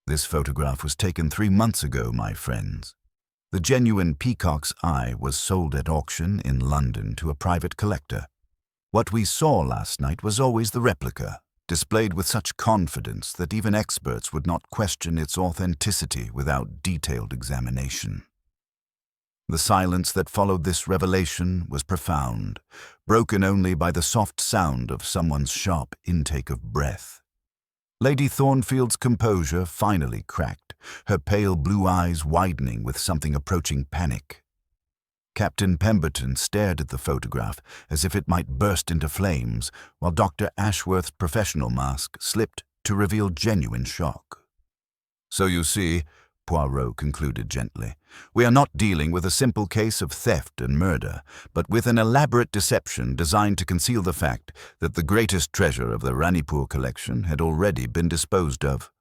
This photograph was taken 3 months ago, my friends. The genuine peacock's eye was sold at auction in London to a private collector. What we saw last night was always the replica, displayed with such confidence that even experts would not question its authenticity without detailed examination. The silence that followed this revelation was profound, broken only by the soft sound of someone's sharp intake of breath. Lady Thornfield's composure finally cracked, her pale blue eyes widening with something approaching panic. Captain Pemberton stared at the photograph as if it might burst into flames, while Dr. Ashworth's professional mask slipped to reveal genuine shock. "So you see," Poirot concluded gently, "we are not dealing with a simple case of theft and murder, but with an elaborate deception designed to conceal the fact that the greatest treasure of the Ranipur collection had already been disposed of.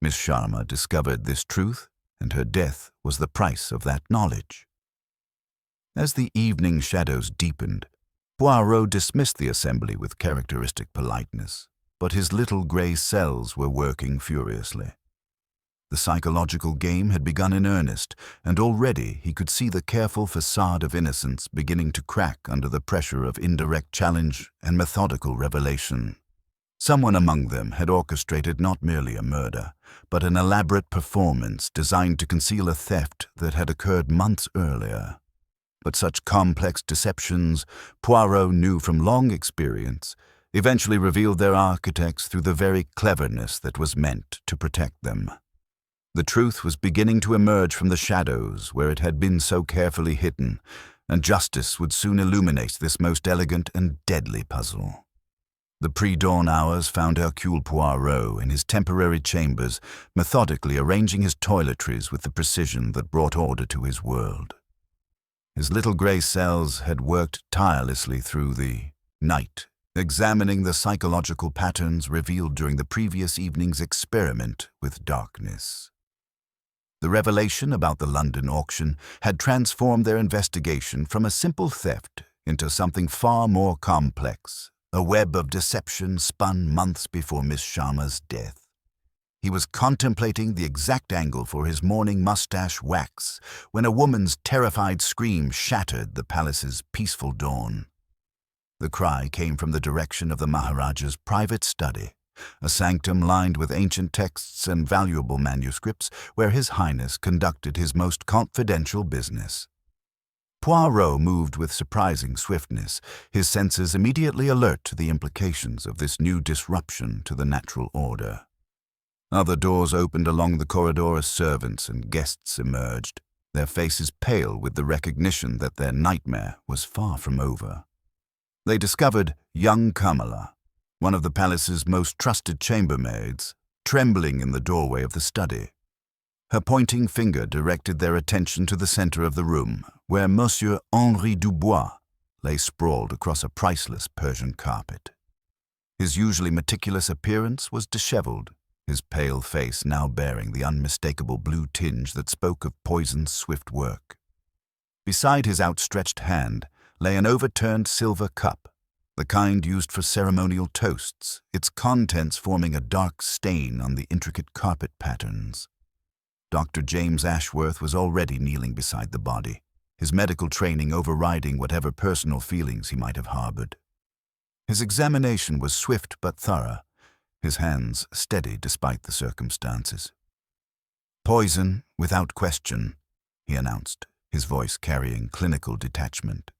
Miss Sharma discovered this truth, and her death was the price of that knowledge." As the evening shadows deepened, Poirot dismissed the assembly with characteristic politeness, but his little grey cells were working furiously. The psychological game had begun in earnest, and already he could see the careful facade of innocence beginning to crack under the pressure of indirect challenge and methodical revelation. Someone among them had orchestrated not merely a murder, but an elaborate performance designed to conceal a theft that had occurred months earlier. But such complex deceptions, Poirot knew from long experience, eventually revealed their architects through the very cleverness that was meant to protect them. The truth was beginning to emerge from the shadows where it had been so carefully hidden, and justice would soon illuminate this most elegant and deadly puzzle. The pre-dawn hours found Hercule Poirot in his temporary chambers, methodically arranging his toiletries with the precision that brought order to his world. His little grey cells had worked tirelessly through the night, examining the psychological patterns revealed during the previous evening's experiment with darkness. The revelation about the London auction had transformed their investigation from a simple theft into something far more complex, a web of deception spun months before Miss Sharma's death. He was contemplating the exact angle for his morning mustache wax when a woman's terrified scream shattered the palace's peaceful dawn. The cry came from the direction of the Maharaja's private study, a sanctum lined with ancient texts and valuable manuscripts where His Highness conducted his most confidential business. Poirot moved with surprising swiftness, his senses immediately alert to the implications of this new disruption to the natural order. Other doors opened along the corridor as servants and guests emerged, their faces pale with the recognition that their nightmare was far from over. They discovered young Kamala, one of the palace's most trusted chambermaids, trembling in the doorway of the study. Her pointing finger directed their attention to the center of the room, where Monsieur Henri Dubois lay sprawled across a priceless Persian carpet. His usually meticulous appearance was disheveled, his pale face now bearing the unmistakable blue tinge that spoke of poison's swift work. Beside his outstretched hand lay an overturned silver cup, the kind used for ceremonial toasts, its contents forming a dark stain on the intricate carpet patterns. Dr. James Ashworth was already kneeling beside the body, his medical training overriding whatever personal feelings he might have harbored. His examination was swift but thorough, his hands steady despite the circumstances. "Poison, without question," he announced, his voice carrying clinical detachment.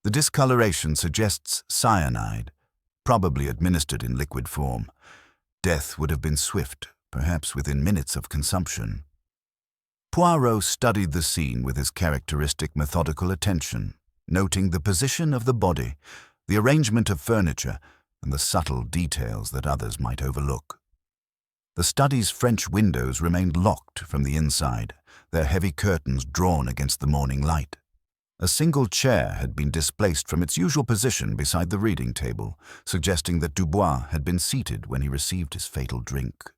"The discoloration suggests cyanide, probably administered in liquid form. Death would have been swift, perhaps within minutes of consumption." Poirot studied the scene with his characteristic methodical attention, noting the position of the body, the arrangement of furniture, and the subtle details that others might overlook. The study's French windows remained locked from the inside, their heavy curtains drawn against the morning light. A single chair had been displaced from its usual position beside the reading table, suggesting that Dubois had been seated when he received his fatal drink.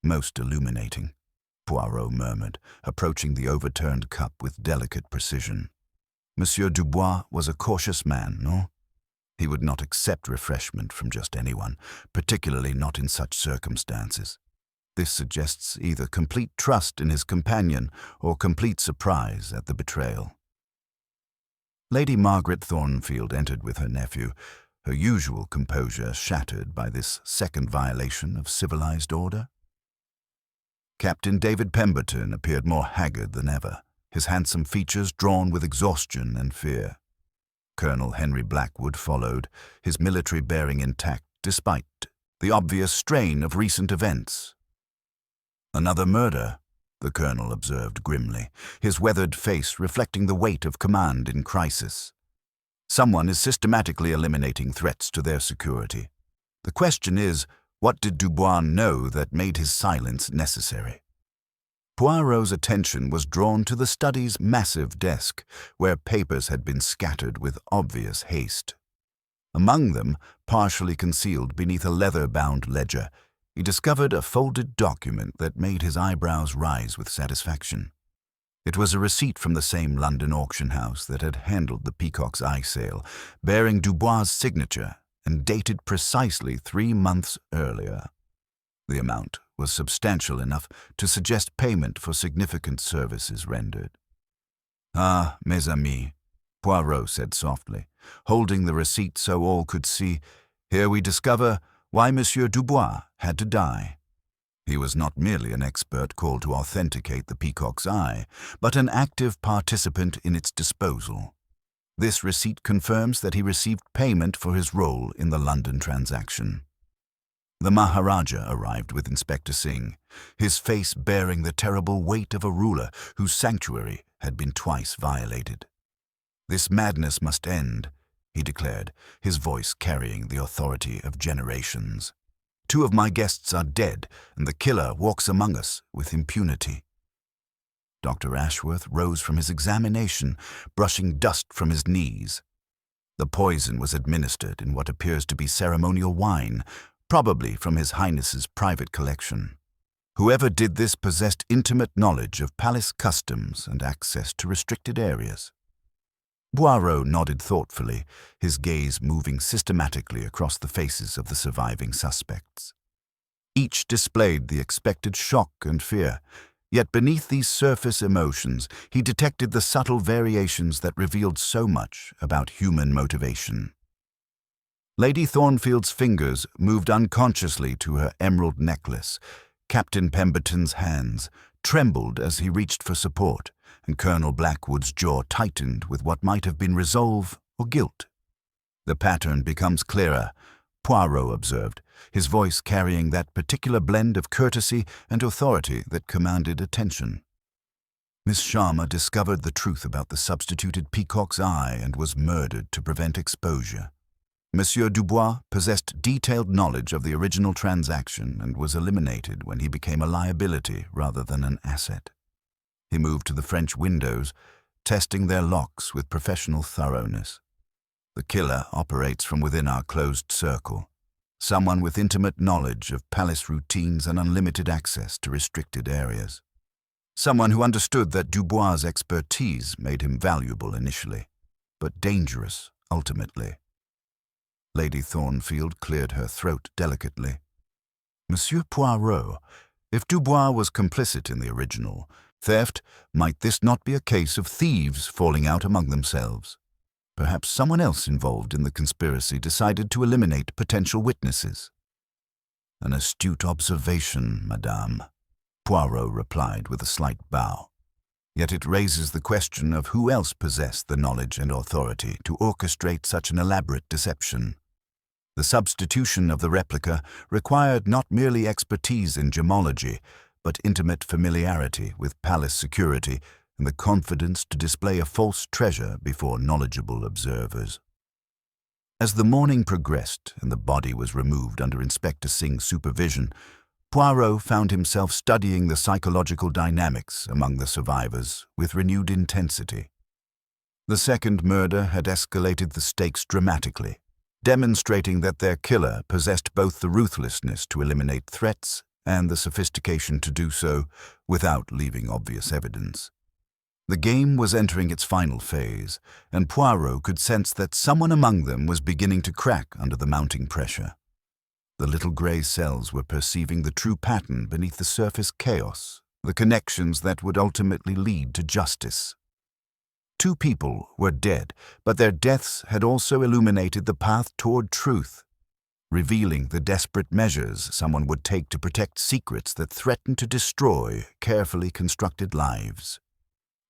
"Most illuminating," Poirot murmured, approaching the overturned cup with delicate precision. Monsieur Dubois was a cautious man, no? He would not accept refreshment from just anyone, particularly not in such circumstances. This suggests either complete trust in his companion or complete surprise at the betrayal. Lady Margaret Thornfield entered with her nephew, her usual composure shattered by this second violation of civilized order. Captain David Pemberton appeared more haggard than ever, his handsome features drawn with exhaustion and fear. Colonel Henry Blackwood followed, his military bearing intact despite the obvious strain of recent events. "Another murder," the colonel observed grimly, his weathered face reflecting the weight of command in crisis. "Someone is systematically eliminating threats to their security. The question is, what did Dubois know that made his silence necessary?" Poirot's attention was drawn to the study's massive desk, where papers had been scattered with obvious haste. Among them, partially concealed beneath a leather-bound ledger, he discovered a folded document that made his eyebrows rise with satisfaction. It was a receipt from the same London auction house that had handled the Peacock's Eye sale, bearing Dubois' signature and dated precisely 3 months earlier. The amount was substantial enough to suggest payment for significant services rendered. "Ah, mes amis," Poirot said softly, holding the receipt so all could see, "here we discover why Monsieur Dubois had to die. He was not merely an expert called to authenticate the Peacock's Eye, but an active participant in its disposal. This receipt confirms that he received payment for his role in the London transaction." The Maharaja arrived with Inspector Singh, his face bearing the terrible weight of a ruler whose sanctuary had been twice violated. "This madness must end," he declared, his voice carrying the authority of generations. "2 of my guests are dead, and the killer walks among us with impunity." Dr. Ashworth rose from his examination, brushing dust from his knees. The poison was administered in what appears to be ceremonial wine, probably from His Highness's private collection. Whoever did this possessed intimate knowledge of palace customs and access to restricted areas. Poirot nodded thoughtfully, his gaze moving systematically across the faces of the surviving suspects. Each displayed the expected shock and fear, yet beneath these surface emotions he detected the subtle variations that revealed so much about human motivation. Lady Thornfield's fingers moved unconsciously to her emerald necklace. Captain Pemberton's hands trembled as he reached for support, and Colonel Blackwood's jaw tightened with what might have been resolve or guilt. "The pattern becomes clearer," Poirot observed, his voice carrying that particular blend of courtesy and authority that commanded attention. "Miss Sharma discovered the truth about the substituted Peacock's Eye and was murdered to prevent exposure. Monsieur Dubois possessed detailed knowledge of the original transaction and was eliminated when he became a liability rather than an asset. He moved to the French windows, testing their locks with professional thoroughness. The killer operates from within our closed circle, someone with intimate knowledge of palace routines and unlimited access to restricted areas. Someone who understood that Dubois' expertise made him valuable initially, but dangerous ultimately. Lady Thornfield cleared her throat delicately. Monsieur Poirot, if Dubois was complicit in the original theft, might this not be a case of thieves falling out among themselves? Perhaps someone else involved in the conspiracy decided to eliminate potential witnesses. An astute observation, madame, Poirot replied with a slight bow. Yet it raises the question of who else possessed the knowledge and authority to orchestrate such an elaborate deception. The substitution of the replica required not merely expertise in gemology, but intimate familiarity with palace security and the confidence to display a false treasure before knowledgeable observers. As the morning progressed and the body was removed under Inspector Singh's supervision, Poirot found himself studying the psychological dynamics among the survivors with renewed intensity. The second murder had escalated the stakes dramatically, demonstrating that their killer possessed both the ruthlessness to eliminate threats and the sophistication to do so without leaving obvious evidence. The game was entering its final phase, and Poirot could sense that someone among them was beginning to crack under the mounting pressure. The little grey cells were perceiving the true pattern beneath the surface chaos, the connections that would ultimately lead to justice. 2 people were dead, but their deaths had also illuminated the path toward truth, revealing the desperate measures someone would take to protect secrets that threatened to destroy carefully constructed lives.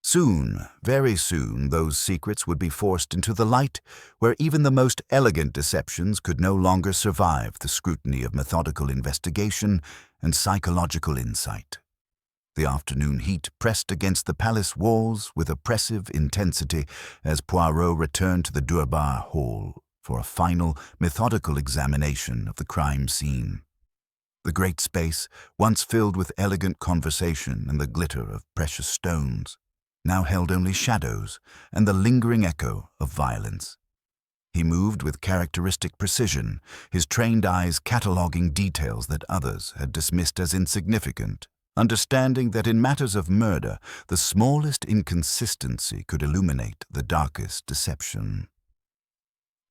Soon, very soon, those secrets would be forced into the light, where even the most elegant deceptions could no longer survive the scrutiny of methodical investigation and psychological insight. The afternoon heat pressed against the palace walls with oppressive intensity as Poirot returned to the Durbar Hall for a final, methodical examination of the crime scene. The great space, once filled with elegant conversation and the glitter of precious stones, now held only shadows and the lingering echo of violence. He moved with characteristic precision, his trained eyes cataloguing details that others had dismissed as insignificant, understanding that in matters of murder, the smallest inconsistency could illuminate the darkest deception.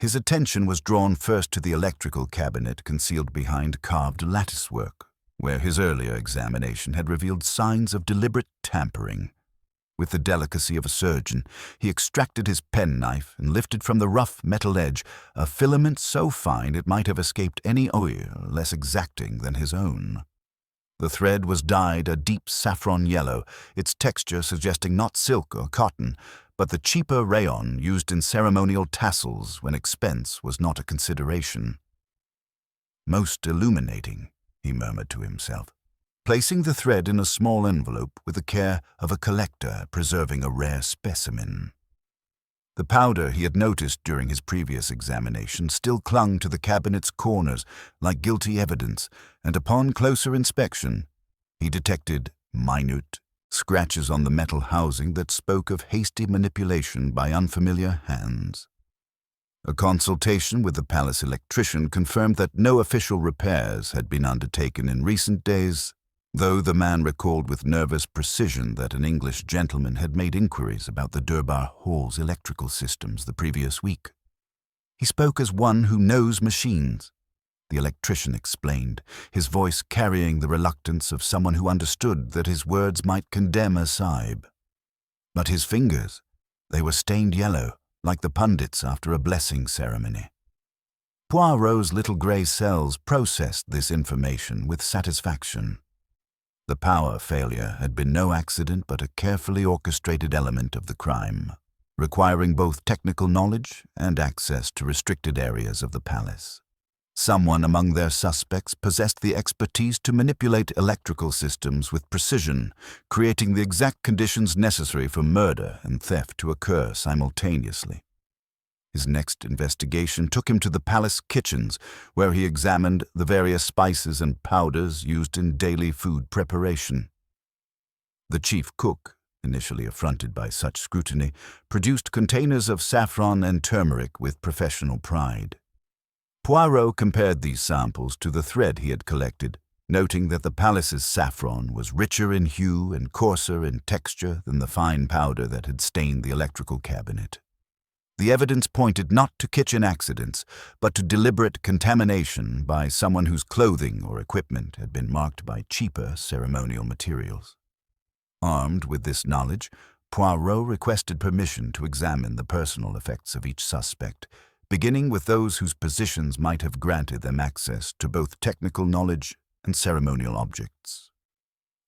His attention was drawn first to the electrical cabinet concealed behind carved latticework, where his earlier examination had revealed signs of deliberate tampering. With the delicacy of a surgeon, he extracted his penknife and lifted from the rough metal edge a filament so fine it might have escaped any oil less exacting than his own. The thread was dyed a deep saffron yellow, its texture suggesting not silk or cotton, but the cheaper rayon used in ceremonial tassels when expense was not a consideration. "Most illuminating," he murmured to himself, placing the thread in a small envelope with the care of a collector preserving a rare specimen. The powder he had noticed during his previous examination still clung to the cabinet's corners like guilty evidence, and upon closer inspection, he detected minute scratches on the metal housing that spoke of hasty manipulation by unfamiliar hands. A consultation with the palace electrician confirmed that no official repairs had been undertaken in recent days, though the man recalled with nervous precision that an English gentleman had made inquiries about the Durbar Hall's electrical systems the previous week. He spoke as one who knows machines, the electrician explained, his voice carrying the reluctance of someone who understood that his words might condemn a sahib. But his fingers, they were stained yellow, like the pundits after a blessing ceremony. Poirot's little grey cells processed this information with satisfaction. The power failure had been no accident but a carefully orchestrated element of the crime, requiring both technical knowledge and access to restricted areas of the palace. Someone among their suspects possessed the expertise to manipulate electrical systems with precision, creating the exact conditions necessary for murder and theft to occur simultaneously. His next investigation took him to the palace kitchens, where he examined the various spices and powders used in daily food preparation. The chief cook, initially affronted by such scrutiny, produced containers of saffron and turmeric with professional pride. Poirot compared these samples to the thread he had collected, noting that the palace's saffron was richer in hue and coarser in texture than the fine powder that had stained the electrical cabinet. The evidence pointed not to kitchen accidents, but to deliberate contamination by someone whose clothing or equipment had been marked by cheaper ceremonial materials. Armed with this knowledge, Poirot requested permission to examine the personal effects of each suspect, beginning with those whose positions might have granted them access to both technical knowledge and ceremonial objects.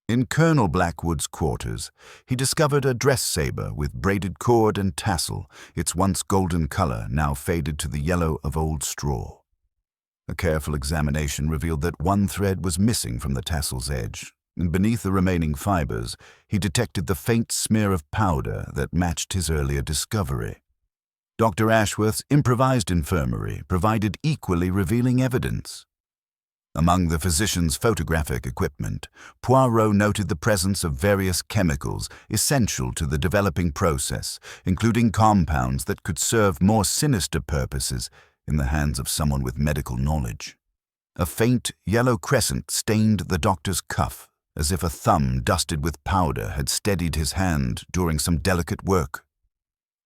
In Colonel Blackwood's quarters, he discovered a dress saber with braided cord and tassel, its once golden color now faded to the yellow of old straw. A careful examination revealed that one thread was missing from the tassel's edge, and beneath the remaining fibers, he detected the faint smear of powder that matched his earlier discovery. Dr. Ashworth's improvised infirmary provided equally revealing evidence. Among the physician's photographic equipment, Poirot noted the presence of various chemicals essential to the developing process, including compounds that could serve more sinister purposes in the hands of someone with medical knowledge. A faint yellow crescent stained the doctor's cuff, as if a thumb dusted with powder had steadied his hand during some delicate work.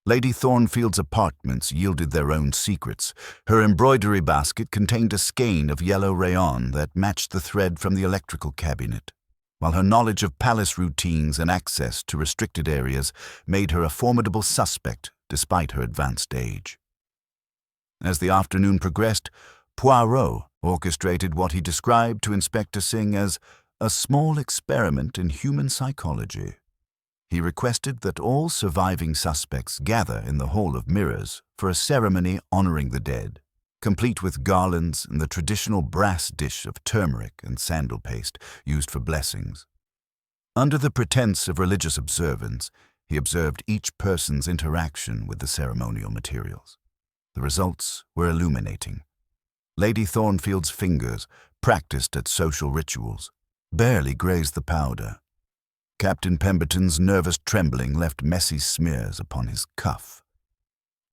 Lady Thornfield's apartments yielded their own secrets. Her embroidery basket contained a skein of yellow rayon that matched the thread from the electrical cabinet, while her knowledge of palace routines and access to restricted areas made her a formidable suspect despite her advanced age. As the afternoon progressed, Poirot orchestrated what he described to Inspector Singh as a small experiment in human psychology. He requested that all surviving suspects gather in the Hall of Mirrors for a ceremony honoring the dead, complete with garlands and the traditional brass dish of turmeric and sandal paste used for blessings. Under the pretense of religious observance, he observed each person's interaction with the ceremonial materials. The results were illuminating. Lady Thornfield's fingers, practiced at social rituals, barely grazed the powder. Captain Pemberton's nervous trembling left messy smears upon his cuff.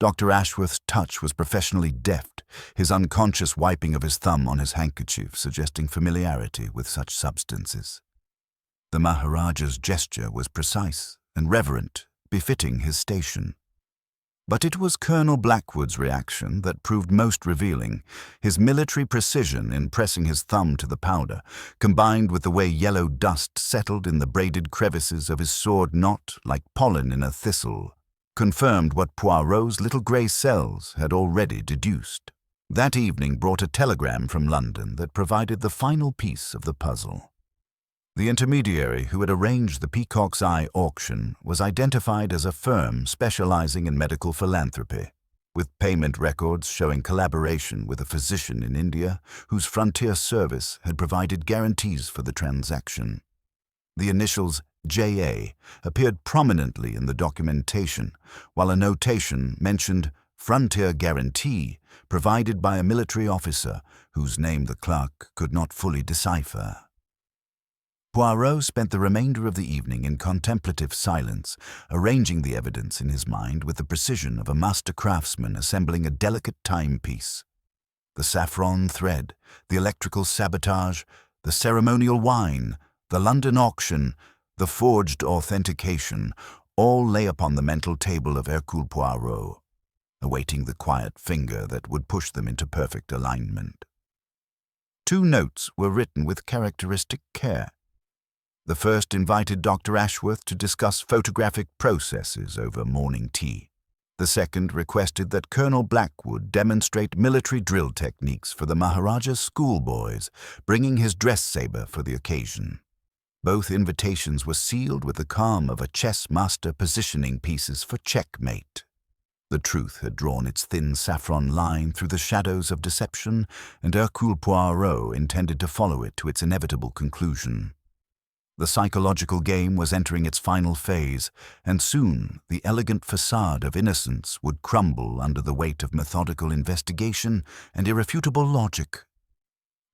Dr. Ashworth's touch was professionally deft, his unconscious wiping of his thumb on his handkerchief suggesting familiarity with such substances. The Maharaja's gesture was precise and reverent, befitting his station. But it was Colonel Blackwood's reaction that proved most revealing. His military precision in pressing his thumb to the powder, combined with the way yellow dust settled in the braided crevices of his sword knot like pollen in a thistle, confirmed what Poirot's little grey cells had already deduced. That evening brought a telegram from London that provided the final piece of the puzzle. The intermediary who had arranged the Peacock's Eye auction was identified as a firm specializing in medical philanthropy, with payment records showing collaboration with a physician in India whose frontier service had provided guarantees for the transaction. The initials J.A. appeared prominently in the documentation, while a notation mentioned frontier guarantee provided by a military officer whose name the clerk could not fully decipher. Poirot spent the remainder of the evening in contemplative silence, arranging the evidence in his mind with the precision of a master craftsman assembling a delicate timepiece. The saffron thread, the electrical sabotage, the ceremonial wine, the London auction, the forged authentication, all lay upon the mental table of Hercule Poirot, awaiting the quiet finger that would push them into perfect alignment. 2 notes were written with characteristic care. The first invited Dr. Ashworth to discuss photographic processes over morning tea. The second requested that Colonel Blackwood demonstrate military drill techniques for the Maharaja's schoolboys, bringing his dress saber for the occasion. Both invitations were sealed with the calm of a chess master positioning pieces for checkmate. The truth had drawn its thin saffron line through the shadows of deception, and Hercule Poirot intended to follow it to its inevitable conclusion. The psychological game was entering its final phase, and soon the elegant facade of innocence would crumble under the weight of methodical investigation and irrefutable logic.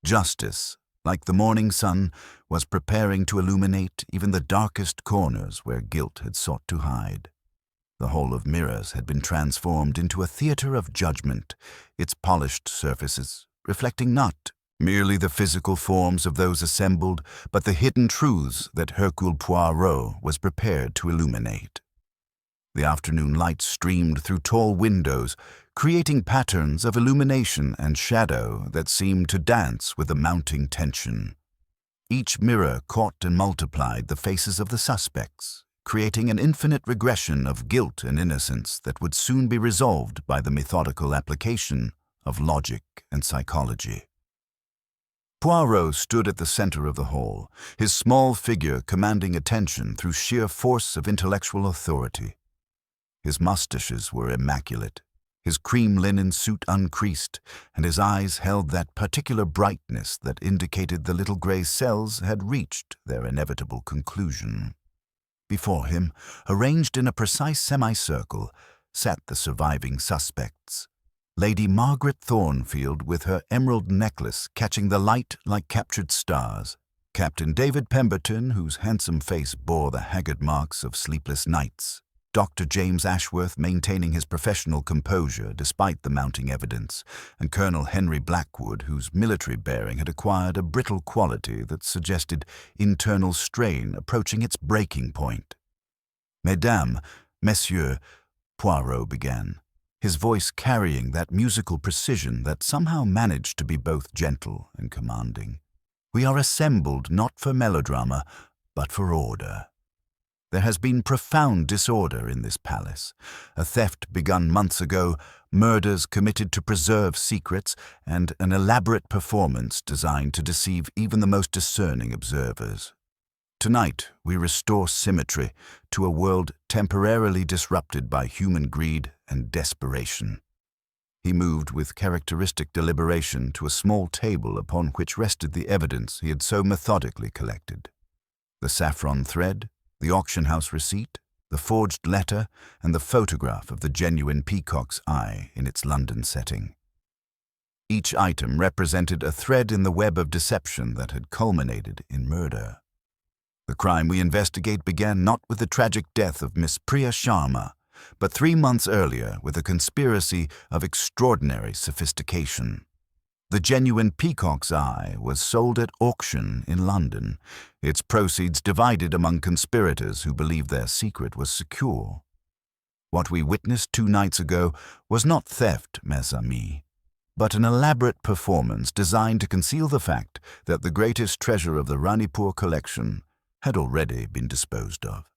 Justice, like the morning sun, was preparing to illuminate even the darkest corners where guilt had sought to hide. The Hall of Mirrors had been transformed into a theater of judgment, its polished surfaces reflecting not merely the physical forms of those assembled, but the hidden truths that Hercule Poirot was prepared to illuminate. The afternoon light streamed through tall windows, creating patterns of illumination and shadow that seemed to dance with the mounting tension. Each mirror caught and multiplied the faces of the suspects, creating an infinite regression of guilt and innocence that would soon be resolved by the methodical application of logic and psychology. Poirot stood at the center of the hall, his small figure commanding attention through sheer force of intellectual authority. His mustaches were immaculate, his cream linen suit uncreased, and his eyes held that particular brightness that indicated the little gray cells had reached their inevitable conclusion. Before him, arranged in a precise semicircle, sat the surviving suspects. Lady Margaret Thornfield with her emerald necklace catching the light like captured stars, Captain David Pemberton, whose handsome face bore the haggard marks of sleepless nights, Dr. James Ashworth maintaining his professional composure despite the mounting evidence, and Colonel Henry Blackwood, whose military bearing had acquired a brittle quality that suggested internal strain approaching its breaking point. "Mesdames, Messieurs," Poirot began, his voice carrying that musical precision that somehow managed to be both gentle and commanding. "We are assembled not for melodrama, but for order. There has been profound disorder in this palace, a theft begun months ago, murders committed to preserve secrets, and an elaborate performance designed to deceive even the most discerning observers. Tonight, we restore symmetry to a world temporarily disrupted by human greed and desperation." He moved with characteristic deliberation to a small table upon which rested the evidence he had so methodically collected. The saffron thread, the auction house receipt, the forged letter, and the photograph of the genuine peacock's eye in its London setting. Each item represented a thread in the web of deception that had culminated in murder. The crime we investigate began not with the tragic death of Miss Priya Sharma, but 3 months earlier with a conspiracy of extraordinary sophistication. The genuine peacock's eye was sold at auction in London, its proceeds divided among conspirators who believed their secret was secure. What we witnessed 2 nights ago was not theft, mes amis, but an elaborate performance designed to conceal the fact that the greatest treasure of the Ranipur collection had already been disposed of.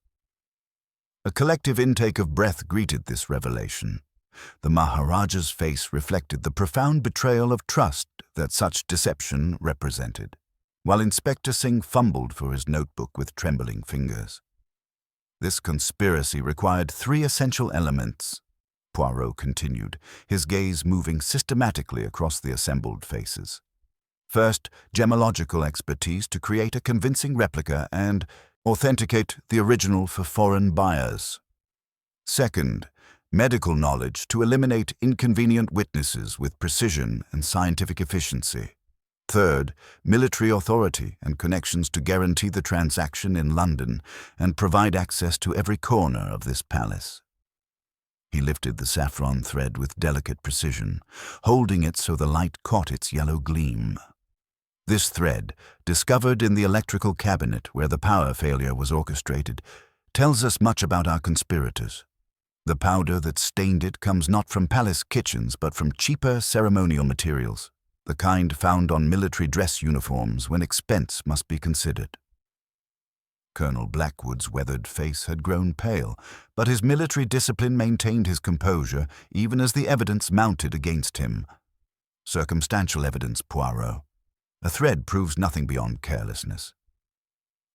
A collective intake of breath greeted this revelation. The Maharaja's face reflected the profound betrayal of trust that such deception represented, while Inspector Singh fumbled for his notebook with trembling fingers. "This conspiracy required 3 essential elements," Poirot continued, his gaze moving systematically across the assembled faces. "First, gemological expertise to create a convincing replica and authenticate the original for foreign buyers. Second, medical knowledge to eliminate inconvenient witnesses with precision and scientific efficiency. Third, military authority and connections to guarantee the transaction in London and provide access to every corner of this palace." He lifted the saffron thread with delicate precision, holding it so the light caught its yellow gleam. This thread, discovered in the electrical cabinet where the power failure was orchestrated, tells us much about our conspirators. The powder that stained it comes not from palace kitchens but from cheaper ceremonial materials, the kind found on military dress uniforms when expense must be considered. Colonel Blackwood's weathered face had grown pale, but his military discipline maintained his composure even as the evidence mounted against him. Circumstantial evidence, Poirot. A thread proves nothing beyond carelessness.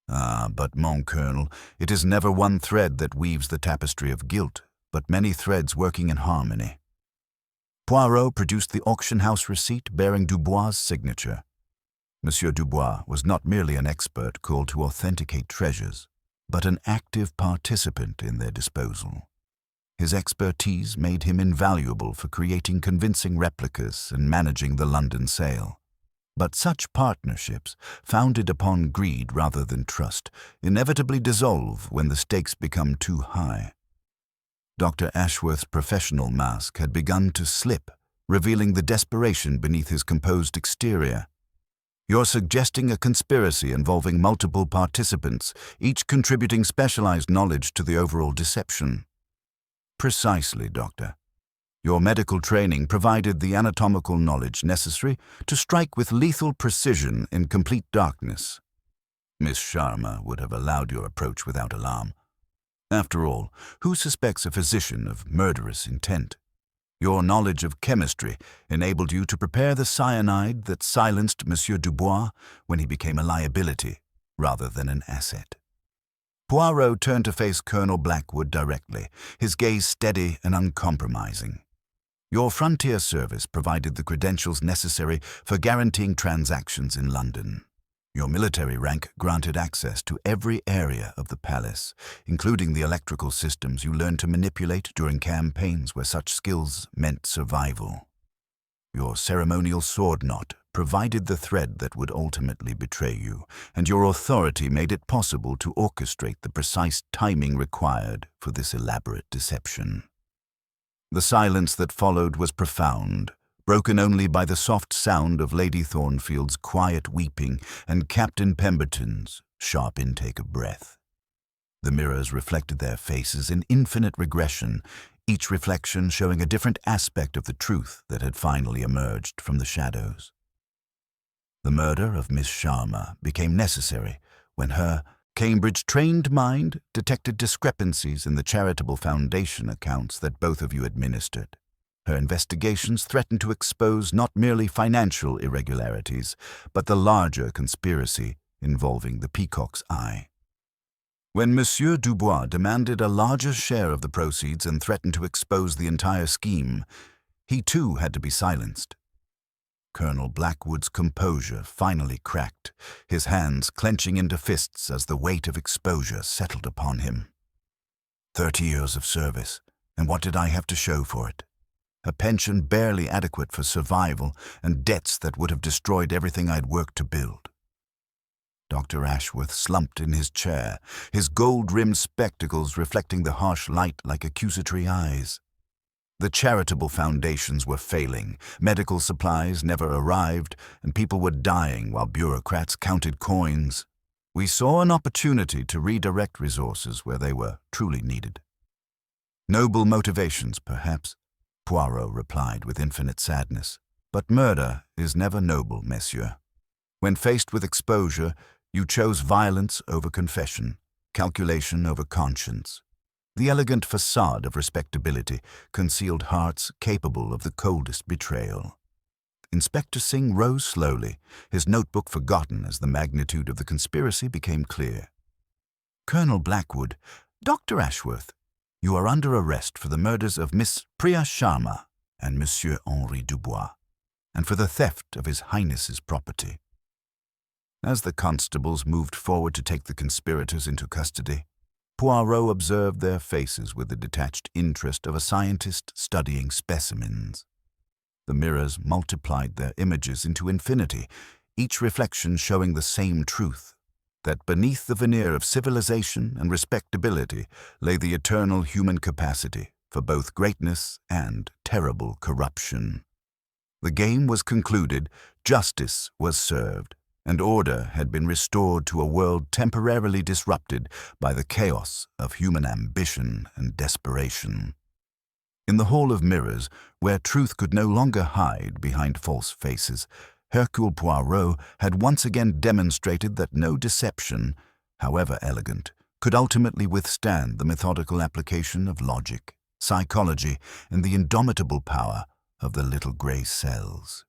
"Ah, but, mon colonel, it is never one thread that weaves the tapestry of guilt, but many threads working in harmony." Poirot produced the auction house receipt bearing Dubois' signature. Monsieur Dubois was not merely an expert called to authenticate treasures, but an active participant in their disposal. His expertise made him invaluable for creating convincing replicas and managing the London sale. But such partnerships, founded upon greed rather than trust, inevitably dissolve when the stakes become too high. Dr. Ashworth's professional mask had begun to slip, revealing the desperation beneath his composed exterior. "You're suggesting a conspiracy involving multiple participants, each contributing specialized knowledge to the overall deception." "Precisely, Doctor. Your medical training provided the anatomical knowledge necessary to strike with lethal precision in complete darkness. Miss Sharma would have allowed your approach without alarm. After all, who suspects a physician of murderous intent? Your knowledge of chemistry enabled you to prepare the cyanide that silenced Monsieur Dubois when he became a liability rather than an asset." Poirot turned to face Colonel Blackwood directly, his gaze steady and uncompromising. "Your frontier service provided the credentials necessary for guaranteeing transactions in London. Your military rank granted access to every area of the palace, including the electrical systems you learned to manipulate during campaigns where such skills meant survival. Your ceremonial sword knot provided the thread that would ultimately betray you, and your authority made it possible to orchestrate the precise timing required for this elaborate deception." The silence that followed was profound, broken only by the soft sound of Lady Thornfield's quiet weeping and Captain Pemberton's sharp intake of breath. The mirrors reflected their faces in infinite regression, each reflection showing a different aspect of the truth that had finally emerged from the shadows. The murder of Miss Sharma became necessary when her Cambridge-trained mind detected discrepancies in the charitable foundation accounts that both of you administered. Her investigations threatened to expose not merely financial irregularities, but the larger conspiracy involving the Peacock's Eye. When Monsieur Dubois demanded a larger share of the proceeds and threatened to expose the entire scheme, he too had to be silenced. Colonel Blackwood's composure finally cracked, his hands clenching into fists as the weight of exposure settled upon him. 30 years of service, and what did I have to show for it? A pension barely adequate for survival and debts that would have destroyed everything I'd worked to build. Dr. Ashworth slumped in his chair, his gold-rimmed spectacles reflecting the harsh light like accusatory eyes. The charitable foundations were failing, medical supplies never arrived, and people were dying while bureaucrats counted coins. We saw an opportunity to redirect resources where they were truly needed. "Noble motivations, perhaps," Poirot replied with infinite sadness. "But murder is never noble, monsieur. When faced with exposure, you chose violence over confession, calculation over conscience. The elegant facade of respectability concealed hearts capable of the coldest betrayal." Inspector Singh rose slowly, his notebook forgotten as the magnitude of the conspiracy became clear. "Colonel Blackwood, Dr. Ashworth, you are under arrest for the murders of Miss Priya Sharma and Monsieur Henri Dubois, and for the theft of His Highness's property." As the constables moved forward to take the conspirators into custody, Poirot observed their faces with the detached interest of a scientist studying specimens. The mirrors multiplied their images into infinity, each reflection showing the same truth, that beneath the veneer of civilization and respectability lay the eternal human capacity for both greatness and terrible corruption. The game was concluded, justice was served, and order had been restored to a world temporarily disrupted by the chaos of human ambition and desperation. In the Hall of Mirrors, where truth could no longer hide behind false faces, Hercule Poirot had once again demonstrated that no deception, however elegant, could ultimately withstand the methodical application of logic, psychology, and the indomitable power of the little grey cells.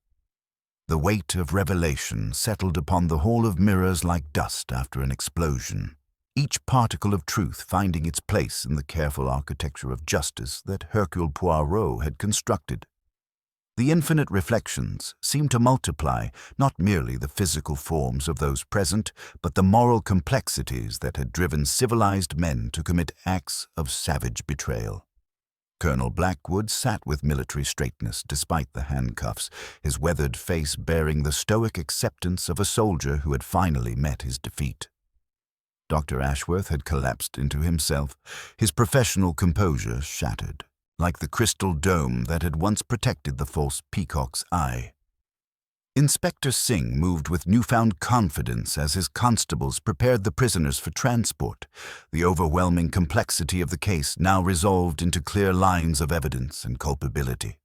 The weight of revelation settled upon the Hall of Mirrors like dust after an explosion, each particle of truth finding its place in the careful architecture of justice that Hercule Poirot had constructed. The infinite reflections seemed to multiply not merely the physical forms of those present, but the moral complexities that had driven civilized men to commit acts of savage betrayal. Colonel Blackwood sat with military straightness despite the handcuffs, his weathered face bearing the stoic acceptance of a soldier who had finally met his defeat. Dr. Ashworth had collapsed into himself, his professional composure shattered, like the crystal dome that had once protected the false peacock's eye. Inspector Singh moved with newfound confidence as his constables prepared the prisoners for transport, the overwhelming complexity of the case now resolved into clear lines of evidence and culpability.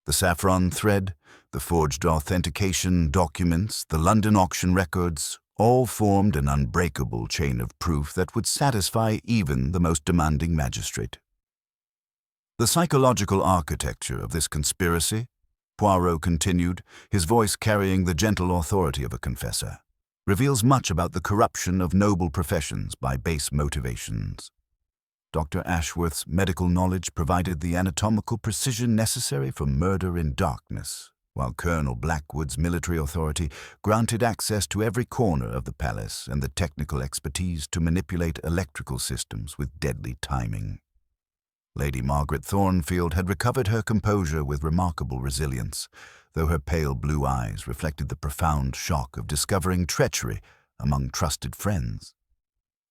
The saffron thread, the forged authentication documents, the London auction records, all formed an unbreakable chain of proof that would satisfy even the most demanding magistrate. The psychological architecture of this conspiracy, Poirot continued, his voice carrying the gentle authority of a confessor, reveals much about the corruption of noble professions by base motivations. Dr. Ashworth's medical knowledge provided the anatomical precision necessary for murder in darkness, while Colonel Blackwood's military authority granted access to every corner of the palace and the technical expertise to manipulate electrical systems with deadly timing. Lady Margaret Thornfield had recovered her composure with remarkable resilience, though her pale blue eyes reflected the profound shock of discovering treachery among trusted friends.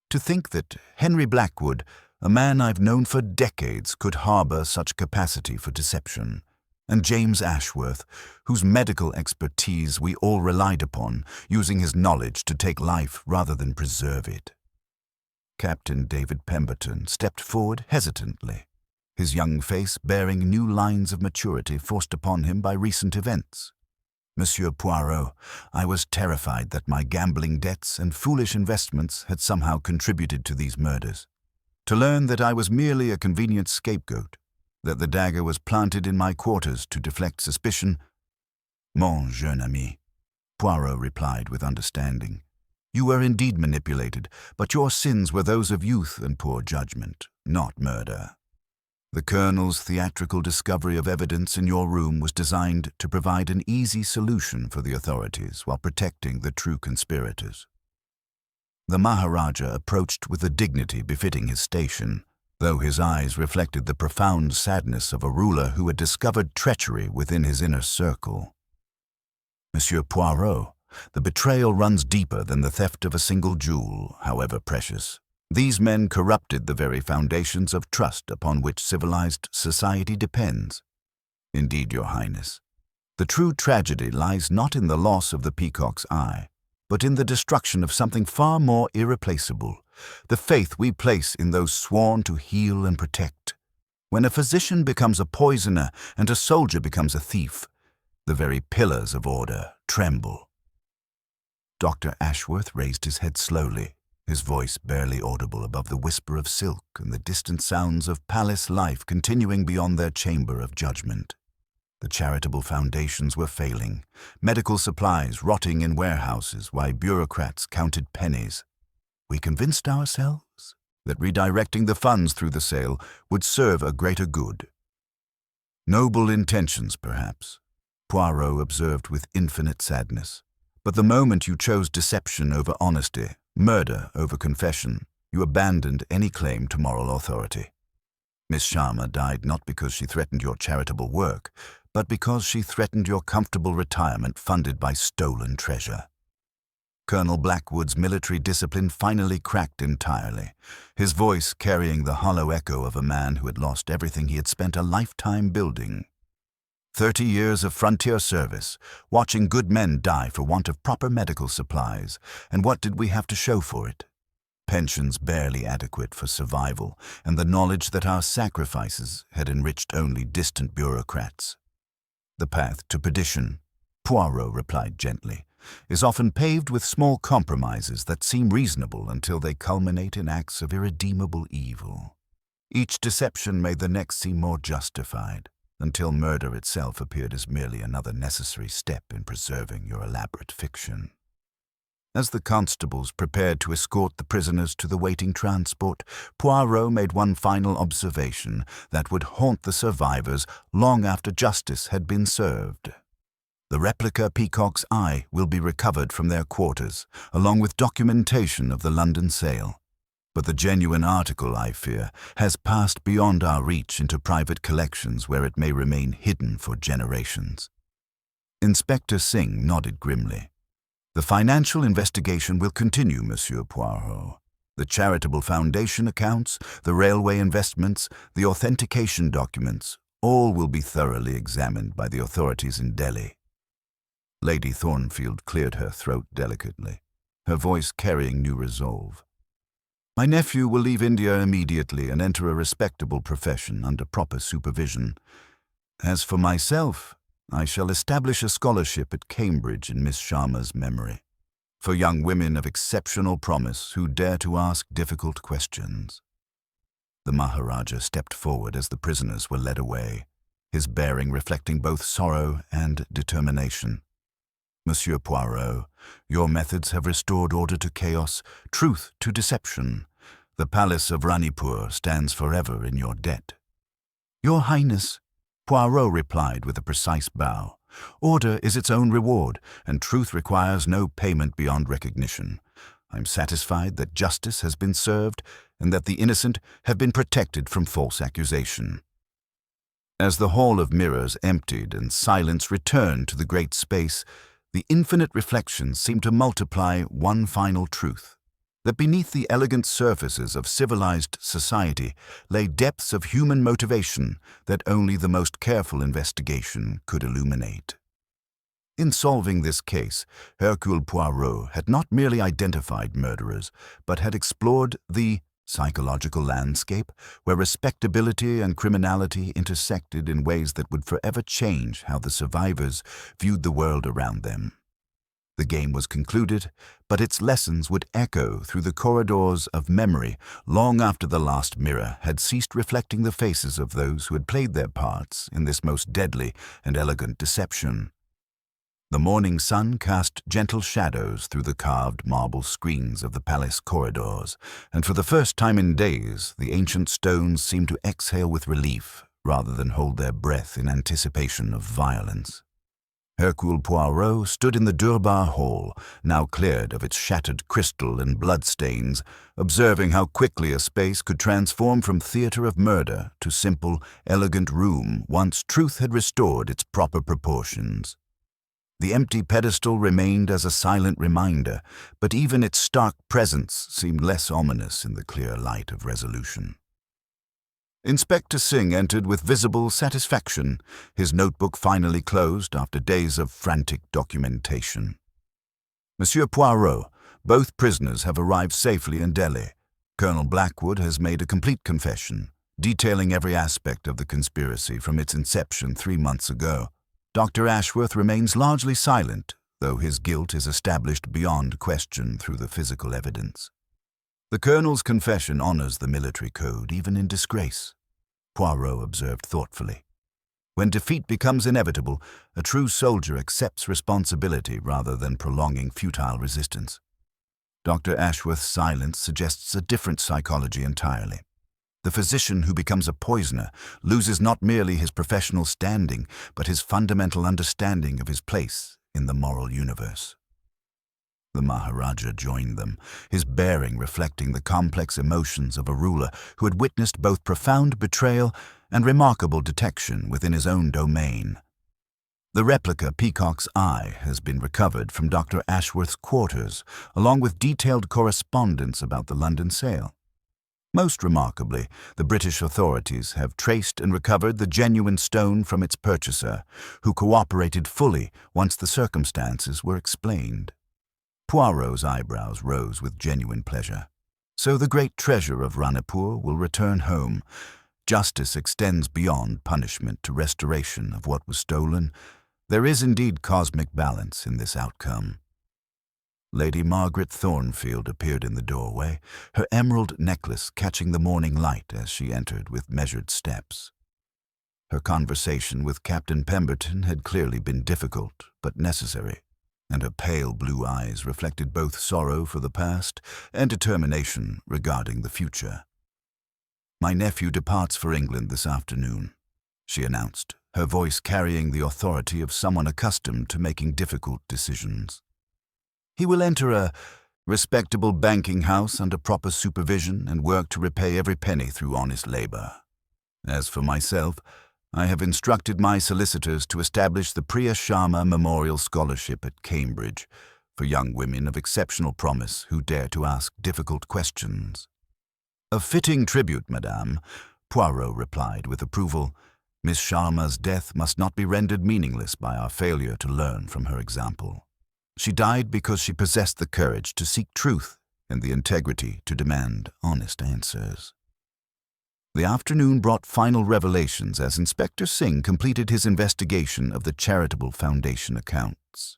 To think that Henry Blackwood, a man I've known for decades, could harbor such capacity for deception, and James Ashworth, whose medical expertise we all relied upon, using his knowledge to take life rather than preserve it. Captain David Pemberton stepped forward hesitantly, his young face bearing new lines of maturity forced upon him by recent events. Monsieur Poirot, I was terrified that my gambling debts and foolish investments had somehow contributed to these murders. To learn that I was merely a convenient scapegoat, that the dagger was planted in my quarters to deflect suspicion. Mon jeune ami, Poirot replied with understanding. You were indeed manipulated, but your sins were those of youth and poor judgment, not murder. The Colonel's theatrical discovery of evidence in your room was designed to provide an easy solution for the authorities while protecting the true conspirators. The Maharaja approached with a dignity befitting his station, though his eyes reflected the profound sadness of a ruler who had discovered treachery within his inner circle. Monsieur Poirot, the betrayal runs deeper than the theft of a single jewel, however precious. These men corrupted the very foundations of trust upon which civilized society depends. Indeed, Your Highness, the true tragedy lies not in the loss of the peacock's eye, but in the destruction of something far more irreplaceable, the faith we place in those sworn to heal and protect. When a physician becomes a poisoner and a soldier becomes a thief, the very pillars of order tremble. Dr. Ashworth raised his head slowly, his voice barely audible above the whisper of silk and the distant sounds of palace life continuing beyond their chamber of judgment. The charitable foundations were failing, medical supplies rotting in warehouses while bureaucrats counted pennies. We convinced ourselves that redirecting the funds through the sale would serve a greater good. Noble intentions, perhaps, Poirot observed with infinite sadness. But the moment you chose deception over honesty, murder over confession, you abandoned any claim to moral authority. Miss Sharma died not because she threatened your charitable work, but because she threatened your comfortable retirement funded by stolen treasure. Colonel Blackwood's military discipline finally cracked entirely, his voice carrying the hollow echo of a man who had lost everything he had spent a lifetime building. 30 years of frontier service, watching good men die for want of proper medical supplies, and what did we have to show for it? Pensions barely adequate for survival, and the knowledge that our sacrifices had enriched only distant bureaucrats. The path to perdition, Poirot replied gently, is often paved with small compromises that seem reasonable until they culminate in acts of irredeemable evil. Each deception made the next seem more justified, until murder itself appeared as merely another necessary step in preserving your elaborate fiction. As the constables prepared to escort the prisoners to the waiting transport, Poirot made one final observation that would haunt the survivors long after justice had been served. The replica peacock's eye will be recovered from their quarters, along with documentation of the London sale. But the genuine article, I fear, has passed beyond our reach into private collections where it may remain hidden for generations. Inspector Singh nodded grimly. The financial investigation will continue, Monsieur Poirot. The charitable foundation accounts, the railway investments, the authentication documents, all will be thoroughly examined by the authorities in Delhi. Lady Thornfield cleared her throat delicately, her voice carrying new resolve. My nephew will leave India immediately and enter a respectable profession under proper supervision. As for myself, I shall establish a scholarship at Cambridge in Miss Sharma's memory, for young women of exceptional promise who dare to ask difficult questions. The Maharaja stepped forward as the prisoners were led away, his bearing reflecting both sorrow and determination. Monsieur Poirot, your methods have restored order to chaos, truth to deception. The palace of Ranipur stands forever in your debt. Your Highness, Poirot replied with a precise bow. Order is its own reward, and truth requires no payment beyond recognition. I'm satisfied that justice has been served and that the innocent have been protected from false accusation. As the hall of mirrors emptied and silence returned to the great space, the infinite reflections seemed to multiply one final truth, that beneath the elegant surfaces of civilized society lay depths of human motivation that only the most careful investigation could illuminate. In solving this case, Hercule Poirot had not merely identified murderers, but had explored the psychological landscape where respectability and criminality intersected in ways that would forever change how the survivors viewed the world around them. The game was concluded, but its lessons would echo through the corridors of memory long after the last mirror had ceased reflecting the faces of those who had played their parts in this most deadly and elegant deception. The morning sun cast gentle shadows through the carved marble screens of the palace corridors, and for the first time in days, the ancient stones seemed to exhale with relief rather than hold their breath in anticipation of violence. Hercule Poirot stood in the Durbar Hall, now cleared of its shattered crystal and bloodstains, observing how quickly a space could transform from theatre of murder to simple, elegant room once truth had restored its proper proportions. The empty pedestal remained as a silent reminder, but even its stark presence seemed less ominous in the clear light of resolution. Inspector Singh entered with visible satisfaction, his notebook finally closed after days of frantic documentation. Monsieur Poirot, both prisoners have arrived safely in Delhi. Colonel Blackwood has made a complete confession, detailing every aspect of the conspiracy from its inception 3 months ago. Dr. Ashworth remains largely silent, though his guilt is established beyond question through the physical evidence. The colonel's confession honors the military code, even in disgrace, Poirot observed thoughtfully. When defeat becomes inevitable, a true soldier accepts responsibility rather than prolonging futile resistance. Dr. Ashworth's silence suggests a different psychology entirely. The physician who becomes a poisoner loses not merely his professional standing, but his fundamental understanding of his place in the moral universe. The Maharaja joined them, his bearing reflecting the complex emotions of a ruler who had witnessed both profound betrayal and remarkable detection within his own domain. The replica peacock's eye has been recovered from Dr. Ashworth's quarters, along with detailed correspondence about the London sale. Most remarkably, the British authorities have traced and recovered the genuine stone from its purchaser, who cooperated fully once the circumstances were explained. Poirot's eyebrows rose with genuine pleasure. So the great treasure of Ranipur will return home. Justice extends beyond punishment to restoration of what was stolen. There is indeed cosmic balance in this outcome. Lady Margaret Thornfield appeared in the doorway, her emerald necklace catching the morning light as she entered with measured steps. Her conversation with Captain Pemberton had clearly been difficult but necessary. and her pale blue eyes reflected both sorrow for the past and determination regarding the future. "My nephew departs for England this afternoon," she announced, her voice carrying the authority of someone accustomed to making difficult decisions. "He will enter a respectable banking house under proper supervision and work to repay every penny through honest labor. As for myself, I have instructed my solicitors to establish the Priya Sharma Memorial Scholarship at Cambridge for young women of exceptional promise who dare to ask difficult questions." "A fitting tribute, madame," Poirot replied with approval. "Miss Sharma's death must not be rendered meaningless by our failure to learn from her example. She died because she possessed the courage to seek truth and the integrity to demand honest answers." The afternoon brought final revelations as Inspector Singh completed his investigation of the charitable foundation accounts.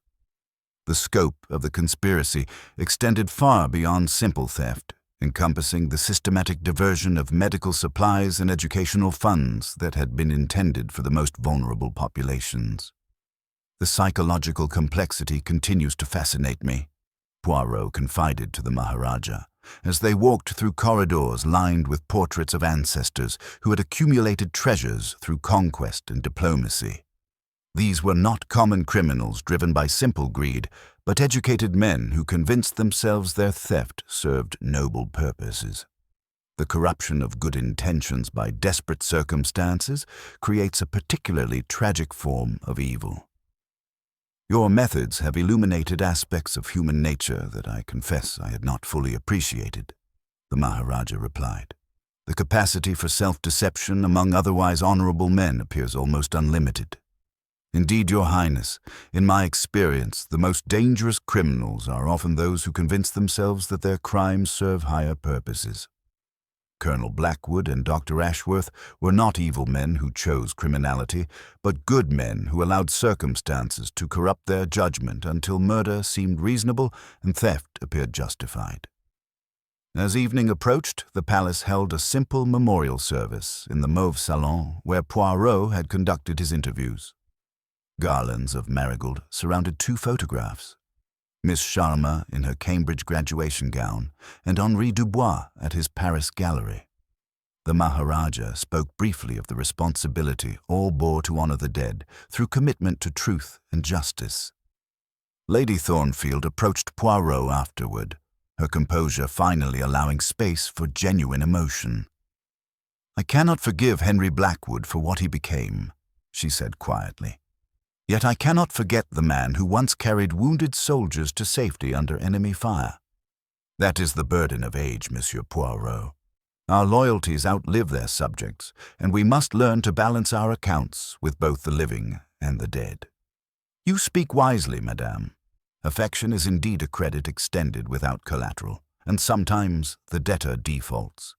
The scope of the conspiracy extended far beyond simple theft, encompassing the systematic diversion of medical supplies and educational funds that had been intended for the most vulnerable populations. "The psychological complexity continues to fascinate me," Poirot confided to the Maharaja, as they walked through corridors lined with portraits of ancestors who had accumulated treasures through conquest and diplomacy. These were not common criminals driven by simple greed, but educated men who convinced themselves their theft served noble purposes. The corruption of good intentions by desperate circumstances creates a particularly tragic form of evil. "Your methods have illuminated aspects of human nature that I confess I had not fully appreciated," the Maharaja replied. "The capacity for self-deception among otherwise honorable men appears almost unlimited. Indeed, Your Highness, in my experience, the most dangerous criminals are often those who convince themselves that their crimes serve higher purposes. Colonel Blackwood and Dr. Ashworth were not evil men who chose criminality, but good men who allowed circumstances to corrupt their judgment until murder seemed reasonable and theft appeared justified." As evening approached, the palace held a simple memorial service in the Mauve Salon where Poirot had conducted his interviews. Garlands of marigold surrounded two photographs: Miss Sharma in her Cambridge graduation gown, and Henri Dubois at his Paris gallery. The Maharaja spoke briefly of the responsibility all bore to honor the dead through commitment to truth and justice. Lady Thornfield approached Poirot afterward, her composure finally allowing space for genuine emotion. "I cannot forgive Henry Blackwood for what he became," she said quietly. "Yet I cannot forget the man who once carried wounded soldiers to safety under enemy fire. That is the burden of age, Monsieur Poirot. Our loyalties outlive their subjects, and we must learn to balance our accounts with both the living and the dead." "You speak wisely, madame. Affection is indeed a credit extended without collateral, and sometimes the debtor defaults.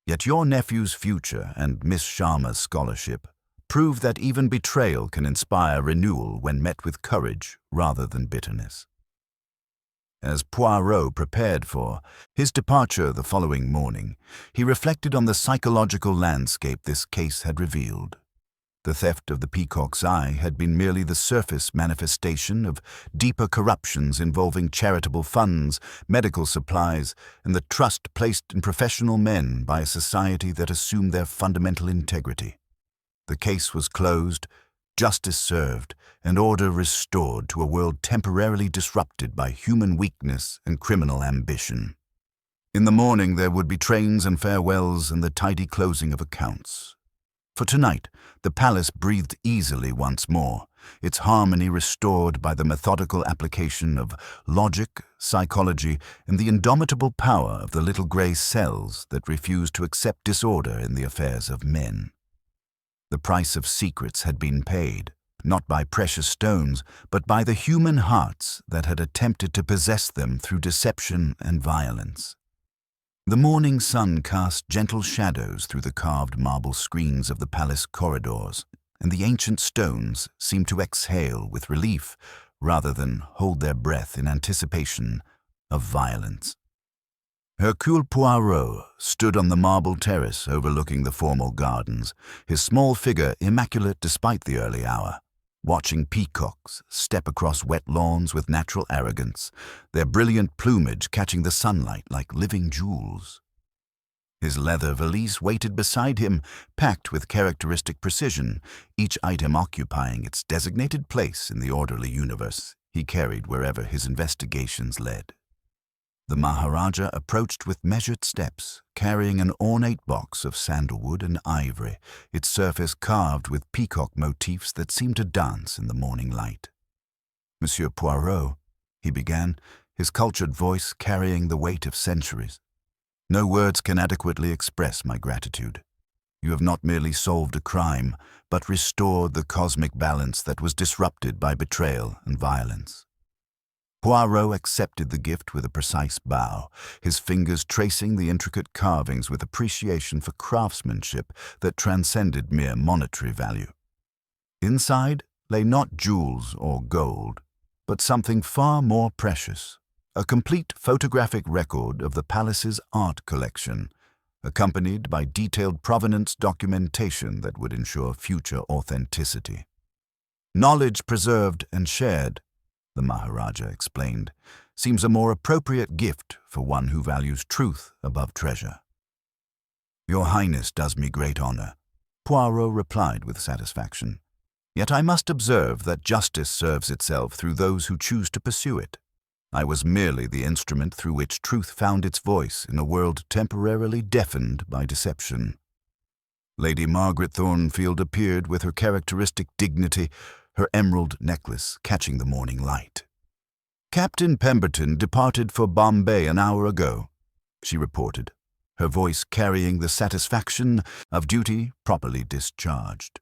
Yet your nephew's future and Miss Sharma's scholarship prove that even betrayal can inspire renewal when met with courage rather than bitterness." As Poirot prepared for his departure the following morning, he reflected on the psychological landscape this case had revealed. The theft of the Peacock's Eye had been merely the surface manifestation of deeper corruptions involving charitable funds, medical supplies, and the trust placed in professional men by a society that assumed their fundamental integrity. The case was closed, justice served, and order restored to a world temporarily disrupted by human weakness and criminal ambition. In the morning there would be trains and farewells and the tidy closing of accounts. For tonight, the palace breathed easily once more, its harmony restored by the methodical application of logic, psychology, and the indomitable power of the little grey cells that refused to accept disorder in the affairs of men. The price of secrets had been paid, not by precious stones, but by the human hearts that had attempted to possess them through deception and violence. The morning sun cast gentle shadows through the carved marble screens of the palace corridors, and the ancient stones seemed to exhale with relief rather than hold their breath in anticipation of violence. Hercule Poirot stood on the marble terrace overlooking the formal gardens, his small figure immaculate despite the early hour, watching peacocks step across wet lawns with natural arrogance, their brilliant plumage catching the sunlight like living jewels. His leather valise waited beside him, packed with characteristic precision, each item occupying its designated place in the orderly universe he carried wherever his investigations led. The Maharaja approached with measured steps, carrying an ornate box of sandalwood and ivory, its surface carved with peacock motifs that seemed to dance in the morning light. "Monsieur Poirot," he began, his cultured voice carrying the weight of centuries. "No words can adequately express my gratitude. You have not merely solved a crime, but restored the cosmic balance that was disrupted by betrayal and violence." Poirot accepted the gift with a precise bow, his fingers tracing the intricate carvings with appreciation for craftsmanship that transcended mere monetary value. Inside lay not jewels or gold, but something far more precious, a complete photographic record of the palace's art collection, accompanied by detailed provenance documentation that would ensure future authenticity. "Knowledge preserved and shared," the Maharaja explained, "seems a more appropriate gift for one who values truth above treasure." "Your Highness does me great honor," Poirot replied with satisfaction. "Yet I must observe that justice serves itself through those who choose to pursue it. I was merely the instrument through which truth found its voice in a world temporarily deafened by deception." Lady Margaret Thornfield appeared with her characteristic dignity, her emerald necklace catching the morning light. "Captain Pemberton departed for Bombay an hour ago," she reported, her voice carrying the satisfaction of duty properly discharged.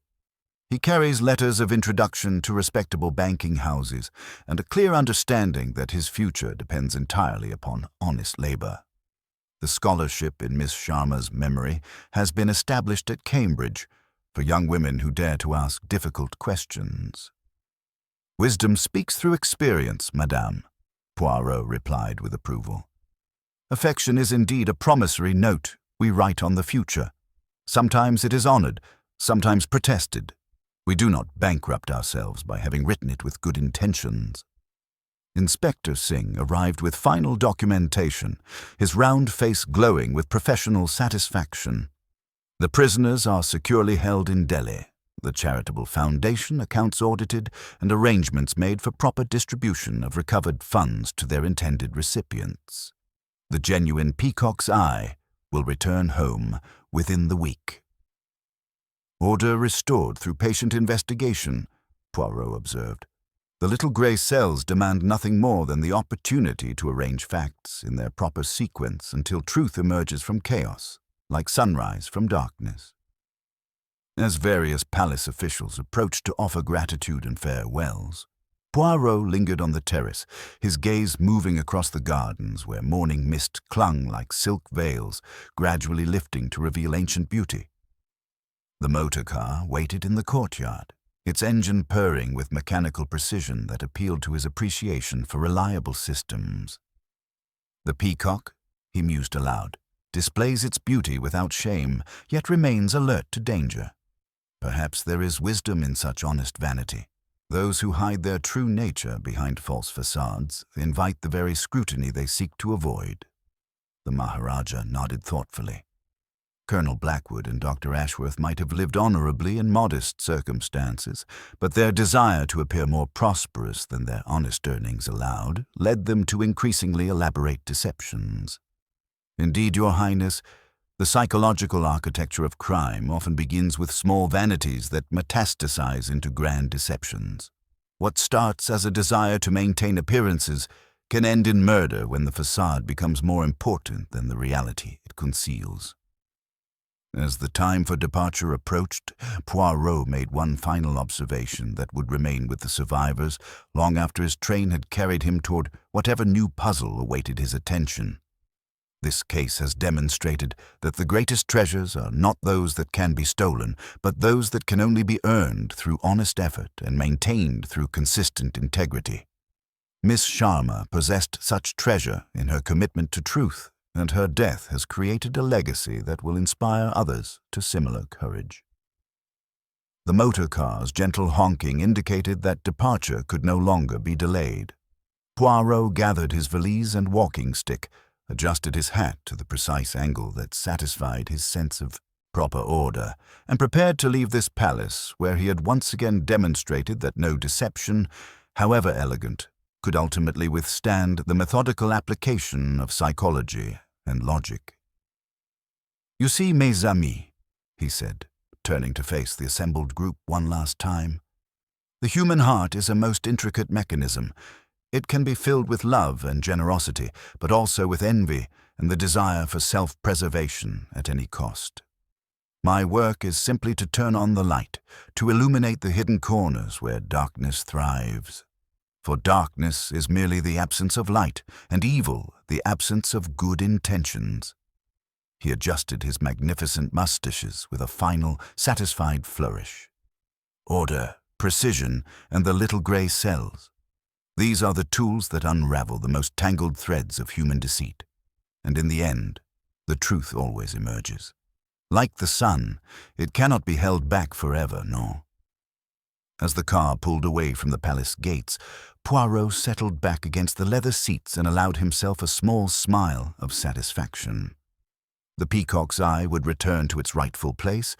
"He carries letters of introduction to respectable banking houses and a clear understanding that his future depends entirely upon honest labor. The scholarship in Miss Sharma's memory has been established at Cambridge for young women who dare to ask difficult questions." "Wisdom speaks through experience, madame," Poirot replied with approval. "Affection is indeed a promissory note we write on the future. Sometimes it is honored, sometimes protested. We do not bankrupt ourselves by having written it with good intentions." Inspector Singh arrived with final documentation, his round face glowing with professional satisfaction. "The prisoners are securely held in Delhi, the charitable foundation accounts audited, and arrangements made for proper distribution of recovered funds to their intended recipients. The genuine peacock's eye will return home within the week." "Order restored through patient investigation," Poirot observed. "The little grey cells demand nothing more than the opportunity to arrange facts in their proper sequence until truth emerges from chaos, like sunrise from darkness." As various palace officials approached to offer gratitude and farewells, Poirot lingered on the terrace, his gaze moving across the gardens where morning mist clung like silk veils, gradually lifting to reveal ancient beauty. The motor car waited in the courtyard, its engine purring with mechanical precision that appealed to his appreciation for reliable systems. "The peacock," he mused aloud, "displays its beauty without shame, yet remains alert to danger. Perhaps there is wisdom in such honest vanity. Those who hide their true nature behind false facades invite the very scrutiny they seek to avoid." The Maharaja nodded thoughtfully. Colonel Blackwood and Dr. Ashworth might have lived honorably in modest circumstances, but their desire to appear more prosperous than their honest earnings allowed led them to increasingly elaborate deceptions. "Indeed, Your Highness, the psychological architecture of crime often begins with small vanities that metastasize into grand deceptions. What starts as a desire to maintain appearances can end in murder when the facade becomes more important than the reality it conceals." As the time for departure approached, Poirot made one final observation that would remain with the survivors long after his train had carried him toward whatever new puzzle awaited his attention. "This case has demonstrated that the greatest treasures are not those that can be stolen, but those that can only be earned through honest effort and maintained through consistent integrity. Miss Sharma possessed such treasure in her commitment to truth, and her death has created a legacy that will inspire others to similar courage." The motor car's gentle honking indicated that departure could no longer be delayed. Poirot gathered his valise and walking stick, adjusted his hat to the precise angle that satisfied his sense of proper order, and prepared to leave this palace where he had once again demonstrated that no deception, however elegant, could ultimately withstand the methodical application of psychology and logic. "You see, mes amis," he said, turning to face the assembled group one last time, "the human heart is a most intricate mechanism. It can be filled with love and generosity, but also with envy and the desire for self-preservation at any cost. My work is simply to turn on the light, to illuminate the hidden corners where darkness thrives. For darkness is merely the absence of light, and evil the absence of good intentions." He adjusted his magnificent mustaches with a final, satisfied flourish. "Order, precision, and the little grey cells. These are the tools that unravel the most tangled threads of human deceit. And in the end, the truth always emerges. Like the sun, it cannot be held back forever, no." As the car pulled away from the palace gates, Poirot settled back against the leather seats and allowed himself a small smile of satisfaction. The peacock's eye would return to its rightful place.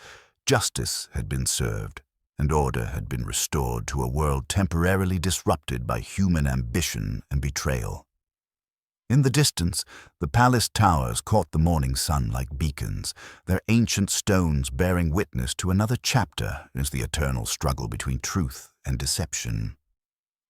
Justice had been served, and order had been restored to a world temporarily disrupted by human ambition and betrayal. In the distance, the palace towers caught the morning sun like beacons, their ancient stones bearing witness to another chapter in the eternal struggle between truth and deception.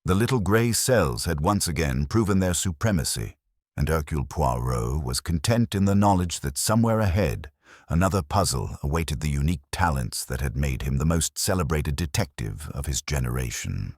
The little grey cells had once again proven their supremacy, and Hercule Poirot was content in the knowledge that somewhere ahead, another puzzle awaited the unique talents that had made him the most celebrated detective of his generation.